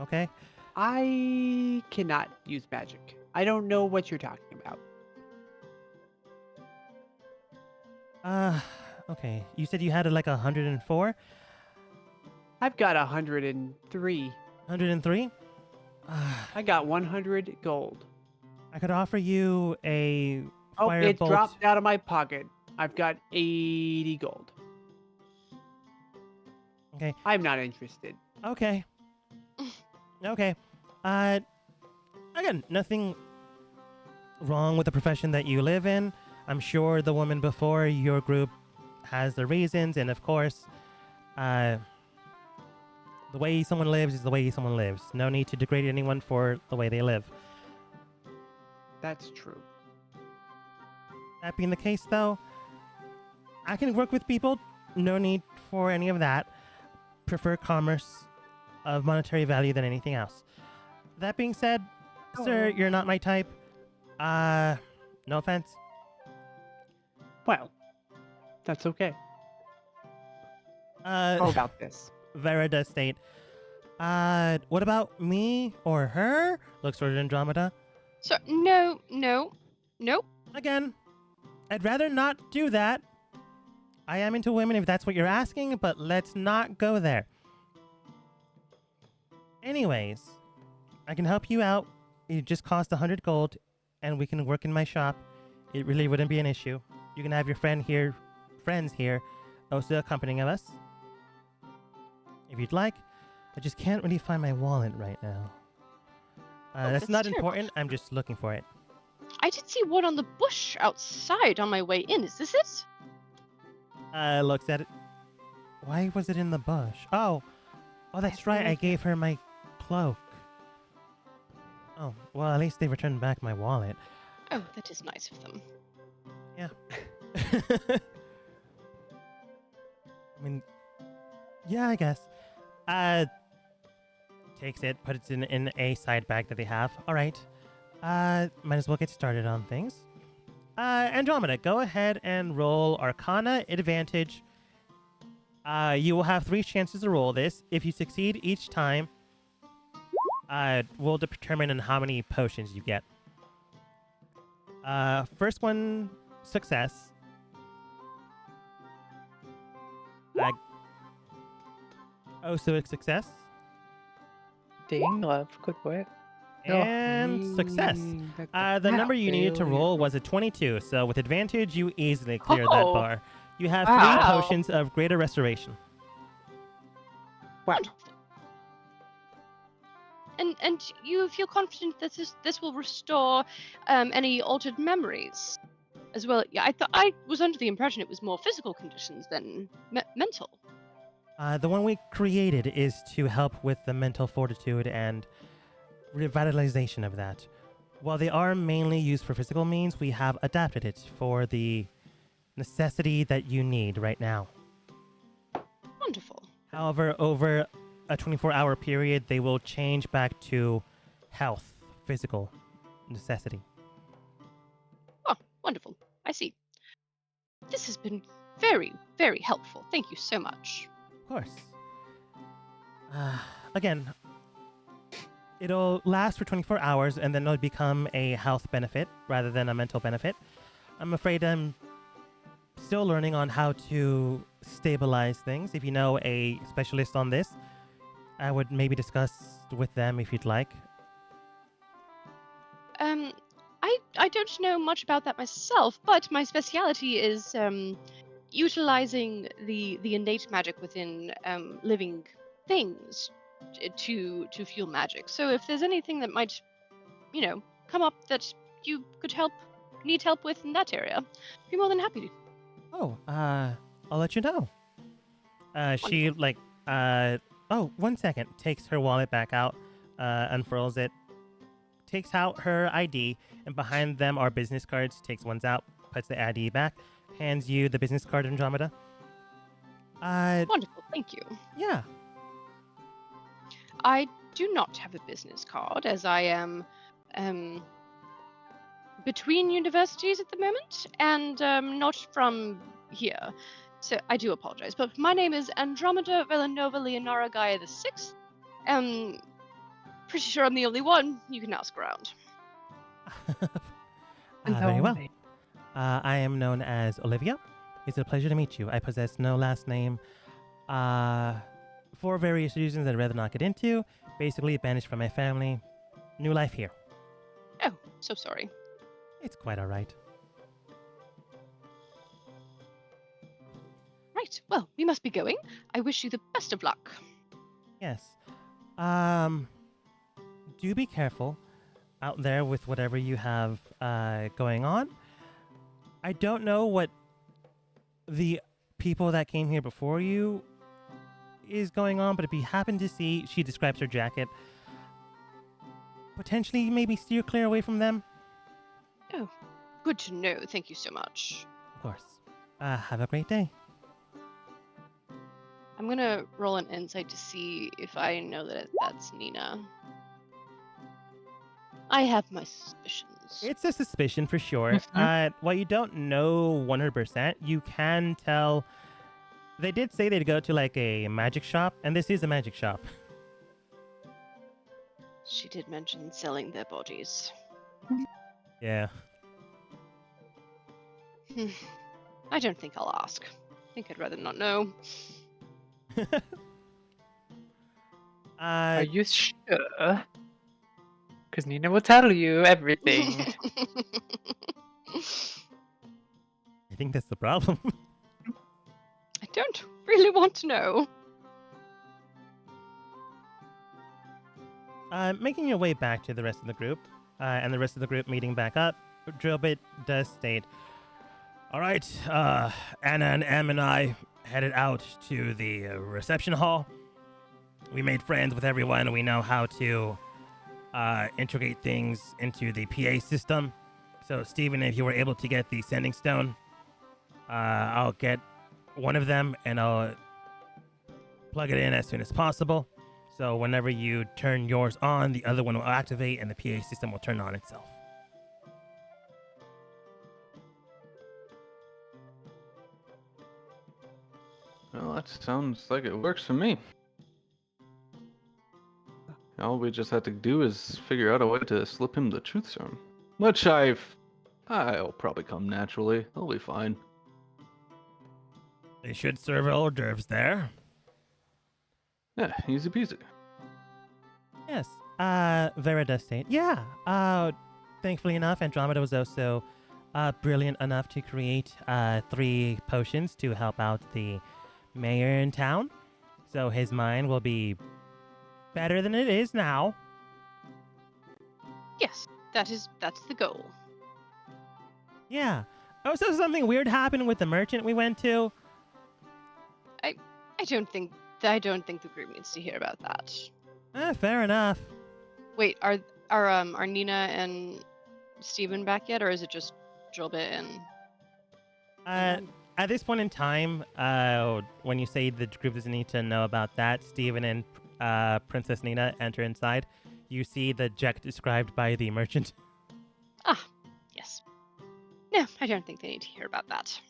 Okay? I cannot use magic. I don't know what you're talking about. Okay. You said you had like 104? I've got 103. 103? I got 100 gold. I could offer you a Oh, it firebolt. dropped out of my pocket. I've got 80 gold. Okay. I'm not interested. Okay. Okay. Again, nothing wrong with the profession that you live in. I'm sure the woman before your group has the reasons, and of course, the way someone lives is the way someone lives. No need to degrade anyone for the way they live. That's true. That being the case, though, I can work with people. No need for any of that. Prefer commerce of monetary value than anything else. That being said, sir, you're not my type. No offense. Well, that's okay. How about this? Vera does state, what about me or her? Looks toward Andromeda. So, no. Again, I'd rather not do that. I am into women if that's what you're asking, but let's not go there. Anyways, I can help you out. It just costs 100 gold, and we can work in my shop. It really wouldn't be an issue. You can have your friends here, also accompanying us, if you'd like. I just can't really find my wallet right now. That's that's not terrible. important. I'm just looking for it. I did see one on the bush outside on my way in. Is this it? Looks at it. Why was it in the bush? Oh, that's right. I gave her my cloak. Oh, well, at least they returned back my wallet. Oh, that is nice of them. Yeah. I mean, yeah, I guess. Takes it, puts it in a side bag that they have. All right. Might as well get started on things. Andromeda, go ahead and roll Arcana advantage. You will have 3 chances to roll this. If you succeed each time, we'll determine on how many potions you get. First one, success. Oh, so a success Ding, love. Good work. and success. The Wow, number you needed to roll was a 22, so with advantage, you easily cleared that Oh. bar. You have Wow. 3 potions of greater restoration. Wow. Wonderful. And you feel confident that this will restore any altered memories as well. Yeah, I was under the impression it was more physical conditions than mental. The one we created is to help with the mental fortitude and revitalization of that. While they are mainly used for physical means, we have adapted it for the necessity that you need right now. Wonderful. However, over a 24-hour period, they will change back to health, physical necessity. Oh, wonderful. I see. This has been very, very helpful. Thank you so much. Of course. Again, it'll last for 24 hours and then it'll become a health benefit rather than a mental benefit. I'm afraid I'm still learning on how to stabilize things. If you know a specialist on this, I would maybe discuss with them if you'd like. I don't know much about that myself, but my speciality is utilizing the innate magic within living things to fuel magic. So if there's anything that might, come up that you could need help with in that area, I'd be more than happy to. Oh, I'll let you know. She oh, 1 second. Takes her wallet back out, unfurls it, takes out her ID, and behind them are business cards. Takes ones out, puts the ID back, hands you the business card, Andromeda. Wonderful, thank you. Yeah. I do not have a business card, as I am between universities at the moment, and not from here. So I do apologize. But my name is Andromeda Villanova Leonara Gaia the Sixth. Pretty sure I'm the only one. You can ask around. Very well. Lovely. I am known as Olivia. It's a pleasure to meet you. I possess no last name. For various reasons I'd rather not get into. Basically, banished from my family. New life here. Oh, so sorry. It's quite all right. Right, well, we must be going. I wish you the best of luck. Yes. Do be careful out there with whatever you have going on. I don't know what the people that came here before you is going on, but if you happen to see, she describes her jacket, potentially maybe steer clear away from them. Oh, good to know. Thank you so much. Of course. Have a great day. I'm gonna roll an insight to see if I know that that's Nina. I have my suspicions. It's a suspicion for sure. While you don't know 100%, you can tell. They did say they'd go to like a magic shop, and this is a magic shop. She did mention selling their bodies. Yeah. I don't think I'll ask. I think I'd rather not know. Are you sure? Because Nina will tell you everything. I think that's the problem. I don't really want to know. Making your way back to the rest of the group, and the rest of the group meeting back up, Drillbit does state, all right, Anna and Em and I headed out to the reception hall. We made friends with everyone. We know how to integrate things into the PA system. So, Steven, if you were able to get the sending stone, I'll get one of them and I'll plug it in as soon as possible. So whenever you turn yours on, the other one will activate and the PA system will turn on itself. Well, that sounds like it works for me. All we just have to do is figure out a way to slip him the truth serum. Which I'll probably come naturally. I'll be fine. They should serve hors d'oeuvres there. Yeah, easy peasy. Yes. Vera does state, yeah. Thankfully enough, Andromeda was also brilliant enough to create 3 potions to help out the mayor in town. So his mind will be better than it is now. Yes, that's the goal. Yeah. Oh, so something weird happened with the merchant we went to. I don't think the group needs to hear about that. Fair enough. Wait, are Nina and Steven back yet, or is it just Jolbit and At this point in time, when you say the group doesn't need to know about that, Steven and Princess Nina enter inside. You see the Jack described by the merchant. yes. No, I don't think they need to hear about that.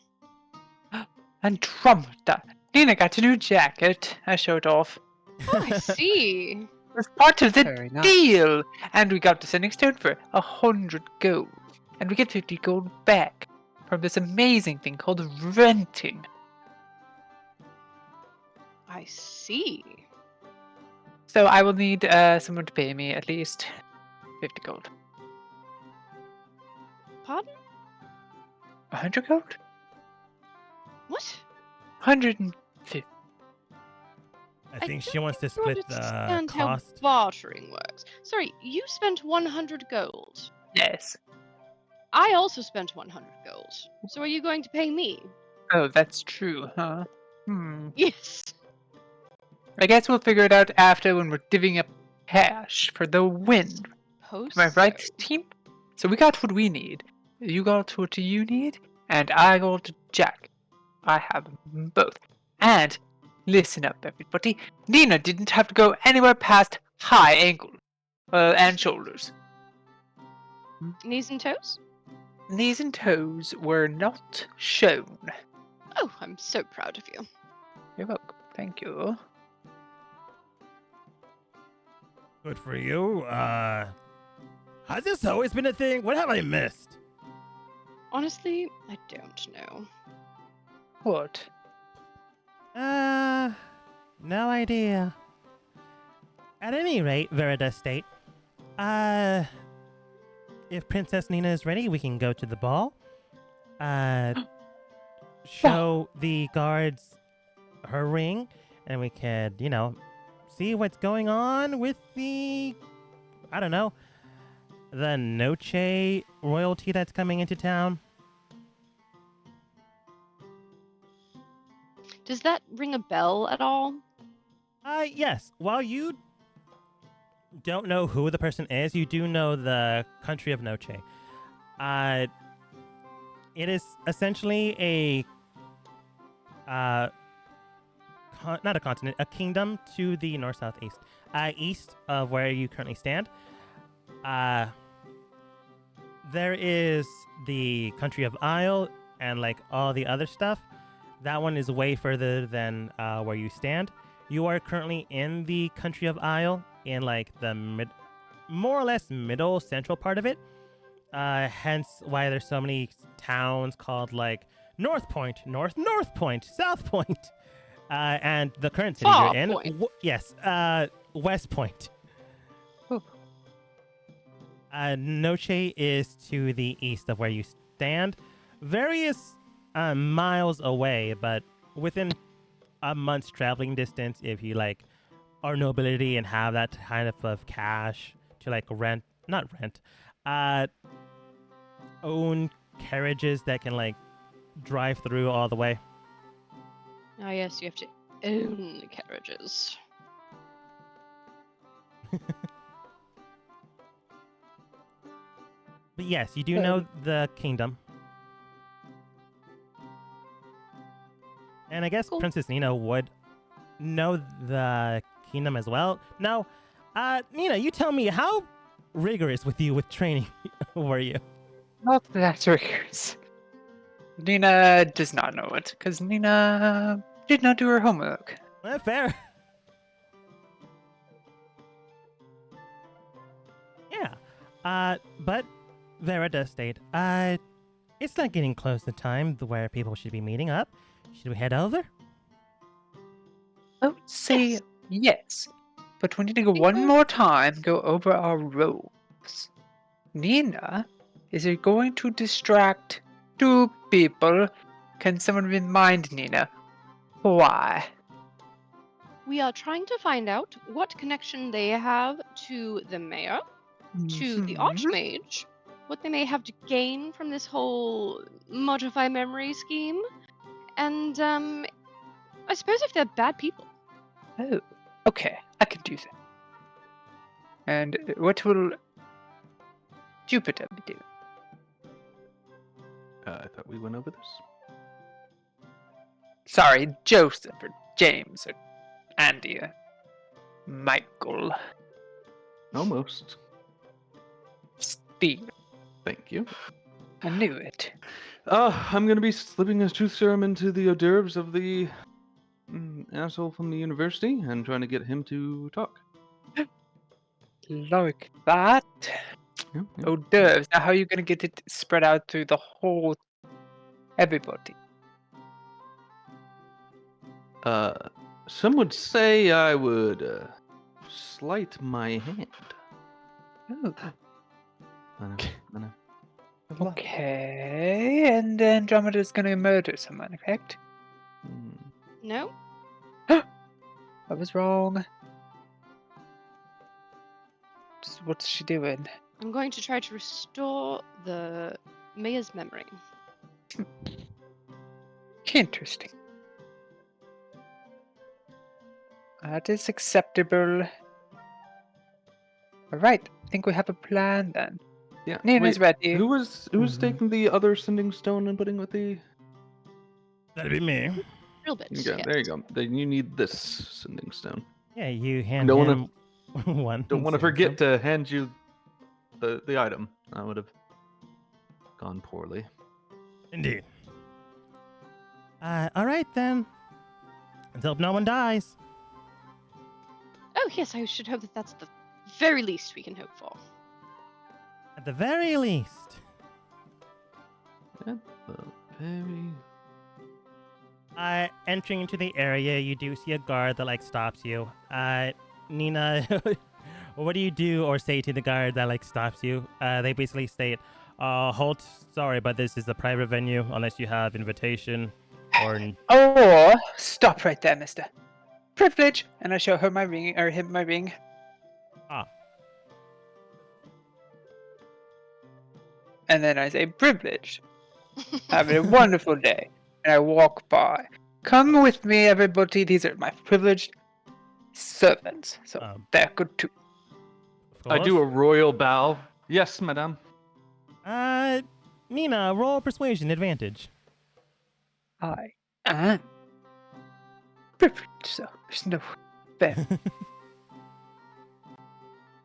Andromeda. Nina got a new jacket. I showed off. Oh, I see. It's part of the Very nice. deal. And we got the sending stone for 100 gold. And we get 50 gold back from this amazing thing called renting. I see. So I will need someone to pay me at least 50 gold. Pardon? 100 gold? What? 150. I think she don't wants to think you split the understand how cost. bartering works. Sorry, you spent 100 gold. Yes. I also spent 100 gold. So are you going to pay me? Oh, that's true, huh? Yes. I guess we'll figure it out after when we're divvying up cash for the win. Suppose Am I right, so. team? So we got what we need. You got what you need, and I got Jack. I have them both. And listen up, everybody. Nina didn't have to go anywhere past high ankle and shoulders. Knees and toes? Knees and toes were not shown. Oh, I'm so proud of you. You're welcome. Thank you. Good for you. Has this always been a thing? What have I missed? Honestly, I don't know. What? No idea. At any rate, Verida State, if Princess Nina is ready, we can go to the ball. Show the guards her ring, and we could, see what's going on with the, I don't know, the Noche royalty that's coming into town. Does that ring a bell at all? Yes. While you don't know who the person is, you do know the country of Noche. It is essentially a not a continent, a kingdom to the north, south, east, east of where you currently stand. There is the country of Isle and like all the other stuff. That one is way further than where you stand. You are currently in the country of Isle, in like the more or less middle central part of it. Hence why there's so many towns called like North Point, North Point, South Point, and the current city Far you're in. Point. Yes, West Point. Noche is to the east of where you stand. Various miles away, but within a month's traveling distance if you like are nobility and have that kind of cash to like own carriages that can like drive through all the way. Ah, yes, you have to own the carriages. But yes, you do know the kingdom. And I guess Cool. Princess Nina would know the kingdom as well. Now, Nina, you tell me, how rigorous with training were you? Not that rigorous. Nina does not know it, because Nina did not do her homework. Fair. Yeah. But Vera does state, it's not getting close to time where people should be meeting up. Should we head over? I would say Yes. Yes, but we need to go Think one we're- more time, go over our roles. Nina, is it going to distract two people? Can someone remind Nina why? We are trying to find out what connection they have to the mayor, to the Mhm. Archmage, what they may have to gain from this whole modify memory scheme, and I suppose if they're bad people. Oh, okay, I can do that. And what will Jupiter be doing? I thought we went over this. Sorry, Joseph or James or Andy or Michael. Almost. Steve. Thank you. I knew it. I'm gonna be slipping a truth serum into the hors d'oeuvres of the asshole from the university and trying to get him to talk. Like that. Yeah, yeah. Oh, doves. Now, how are you going to get it spread out through the whole everybody? Some would say I would slight my hand. Oh, I know. okay. And Andromeda's going to murder someone, correct? Hmm. No? I was wrong. What's she doing? I'm going to try to restore the mayor's memory. Interesting. That is acceptable. Alright, I think we have a plan then. Yeah. Nina's wait, ready. who's Mhm. taking the other sending stone and putting with the? That'd be me. Real bit. Yeah, yes. there you go. Then you need this sending stone. Yeah, you hand Don't him one. Don't want to so- forget to hand you the item. That would have gone poorly. Indeed. All right then. Let's hope no one dies. Oh, yes, I should hope that that's the very least we can hope for. At the very least. At the very. Entering into the area, you do see a guard that stops you. Nina, what do you do or say to the guard that stops you? They basically state, halt, sorry, but this is a private venue unless you have invitation or Oh, stop right there, mister. Privilege! And I show her my ring, or him my ring. Ah. And then I say, privilege. Have a wonderful day. And I walk by. Come with me, everybody. These are my privileged servants. So they're good too. of I do a course. royal bow. Yes, madame. Nina, roll persuasion advantage. I am privileged, so there's no fair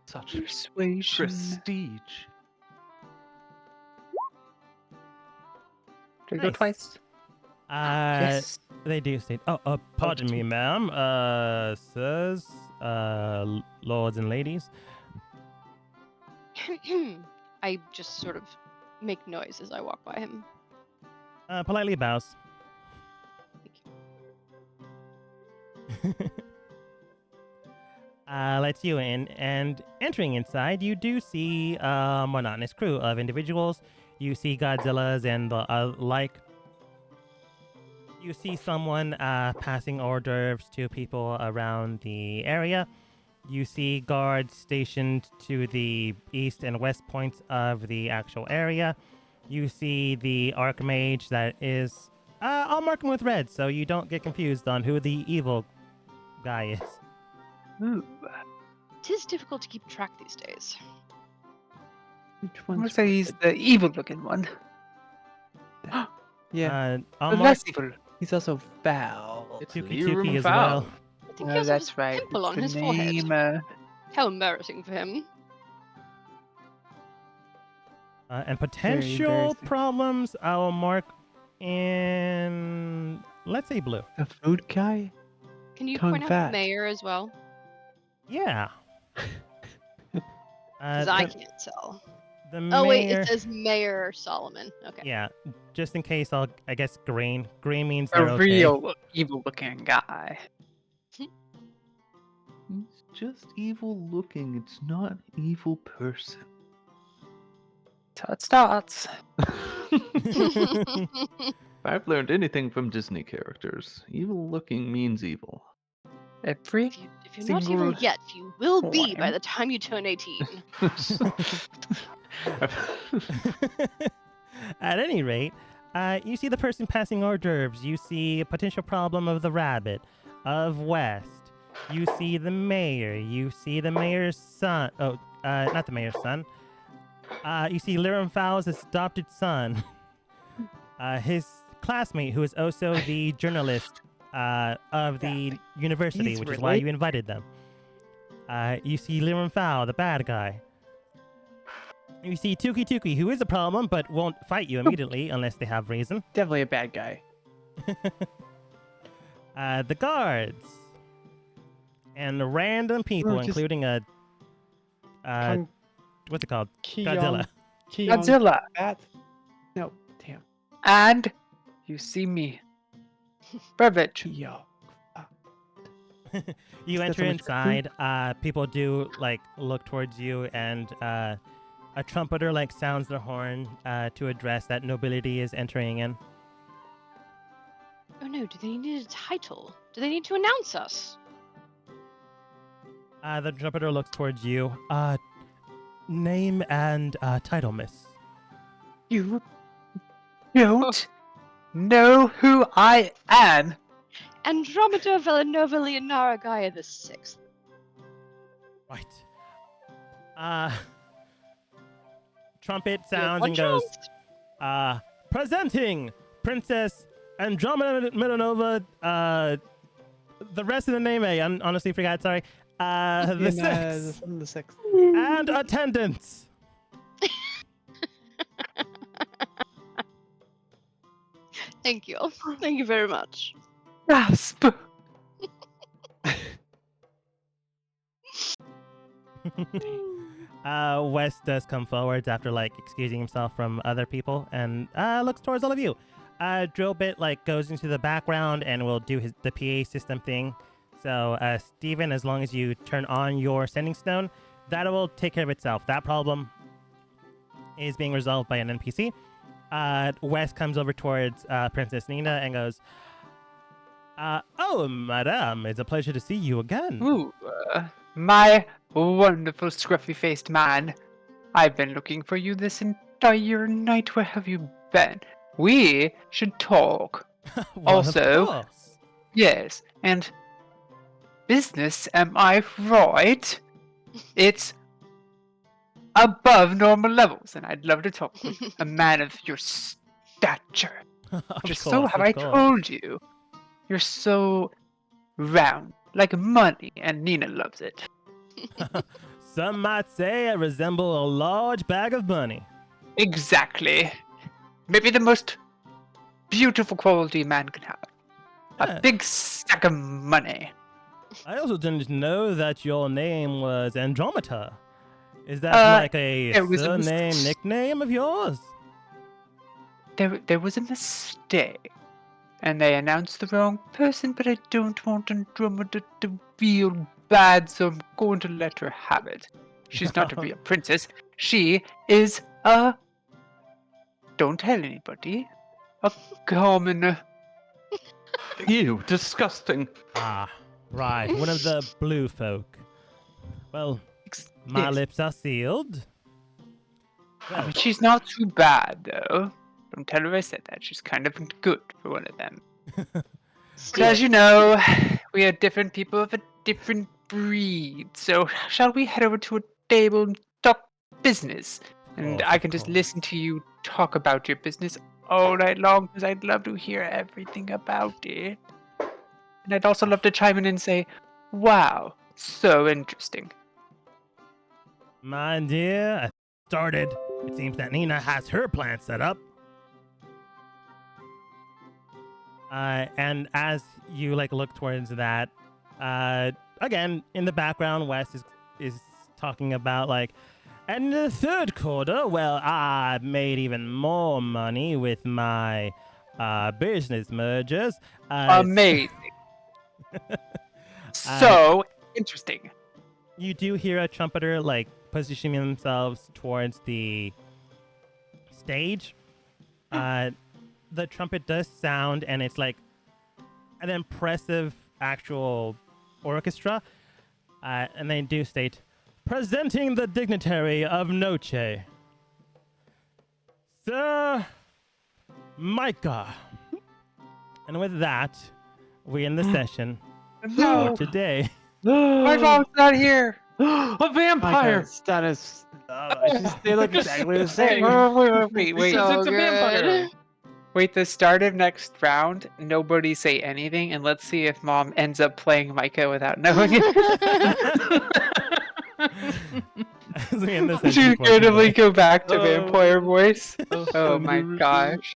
Such persuasion. prestige. Do I go Nice. twice? Yes. They do state, pardon me, ma'am, sirs, lords and ladies. I just sort of make noise as I walk by him. Politely bows. Thank you. Lets you in, and entering inside, you do see a monotonous crew of individuals. You see Godzillas and the like. You see someone passing hors d'oeuvres to people around the area. You see guards stationed to the east and west points of the actual area. You see the Archmage that is... I'll mark him with red so you don't get confused on who the evil guy is. Ooh. It is difficult to keep track these days. Which I'm gonna one's say he's the evil-looking one. yeah? I'll The mark less evil. He's also foul. It's Tuki Lirum Tuki as Foul. well. I think he also has That's a right. pimple It's on the his forehead. name, How embarrassing for him. And potential embarrassing. problems, I will mark in, let's say blue. The food guy? Can you Tongue point out fat. the mayor as well? Yeah. Because I can't tell. The Oh wait, mayor- it says Mayor Solomon. Okay. Yeah, just in case, I guess green. Green means a they're okay. real evil-looking guy. just evil looking. It's not evil person. That's how it starts. If I've learned anything from Disney characters, evil looking means evil. Every If you're not evil single yet, you will be by time. the time you turn 18. At any rate, you see the person passing hors d'oeuvres. You see a potential problem of the rabbit, of West. You see the mayor. You see the mayor's son. Oh, not the mayor's son. You see Liram Fowles' adopted son. His classmate, who is also the journalist of the university, He's which is why you invited them. You see Liram Fowl, the bad guy. You see Tuki Tuki, who is a problem, but won't fight you immediately unless they have reason. Definitely a bad guy. The guards. And random people, just- including a... Kong- what's it called? Keon- Godzilla. Keon Godzilla. Bat? No, damn. And you see me. Burbage. Yo. You That's enter so much inside. People do like look towards you, and a trumpeter like sounds their horn to address that nobility is entering in. Oh no, do they need a title? Do they need to announce us? The trumpeter looks towards you. Name and title, miss. You don't know who I am. Andromeda Villanova Leonara Gaia the Sixth. Right. Trumpet sounds One and goes, chance. presenting Princess Andromeda Milanova, the rest of the name I honestly forgot, sorry. The six. The six. And attendance. Thank you. Thank you very much. Rasp. West does come forwards after like excusing himself from other people and looks towards all of you. Drillbit like goes into the background and will do the PA system thing. So Steven, as long as you turn on your sending stone, that will take care of itself. That problem is being resolved by an NPC. West comes over towards Princess Nina and goes, oh, madame, it's a pleasure to see you again. Ooh, my wonderful scruffy-faced man. I've been looking for you this entire night. Where have you been? We should talk. Well, Also- of course. Yes, and business, am I right? It's above normal levels, and I'd love to talk with a man of your stature. Of Just so course, have of I course. told you. You're so round, like money, and Nina loves it. Some might say I resemble a large bag of money. Exactly. Maybe the most beautiful quality a man can have. Yeah. A big stack of money. I also didn't know that your name was Andromeda. Is that like a it was a surname, nickname of yours? There was a mistake. And they announced the wrong person, but I don't want Andromeda to feel bad, so I'm going to let her have it. She's not a real princess. She is a... Don't tell anybody. A common... Ew, disgusting. Ah, right. One of the blue folk. Well, my Yes. lips are sealed. I Well, mean, she's not too bad, though. Don't tell her I said that. She's kind of good for one of them. But as you know, we are different people of a different breed. So shall we head over to a table and talk business? And course, I of can just course. listen to you talk about your business all night long, because I'd love to hear everything about it. And I'd also love to chime in and say, wow, so interesting. my dear, I started. It seems that Nina has her plan set up. And as you like look towards that, again in the background, Wes is talking about like, and in the third quarter, well, I made even more money with my business mergers. Amazing. So interesting. You do hear a trumpeter like positioning themselves towards the stage. The trumpet does sound, and it's like an impressive actual orchestra. And they do state, presenting the dignitary of Noche, Sir Micah. And with that, we end the session No, for today. my mom's not here. A vampire! That is. They look exactly the Wait, same. wait. So It's a good. vampire. Wait, the start of next round, nobody say anything, and let's see if Mom ends up playing Micah without knowing it. As we end the She's session for randomly today. go back to Oh. vampire voice. Oh, Oh my gosh.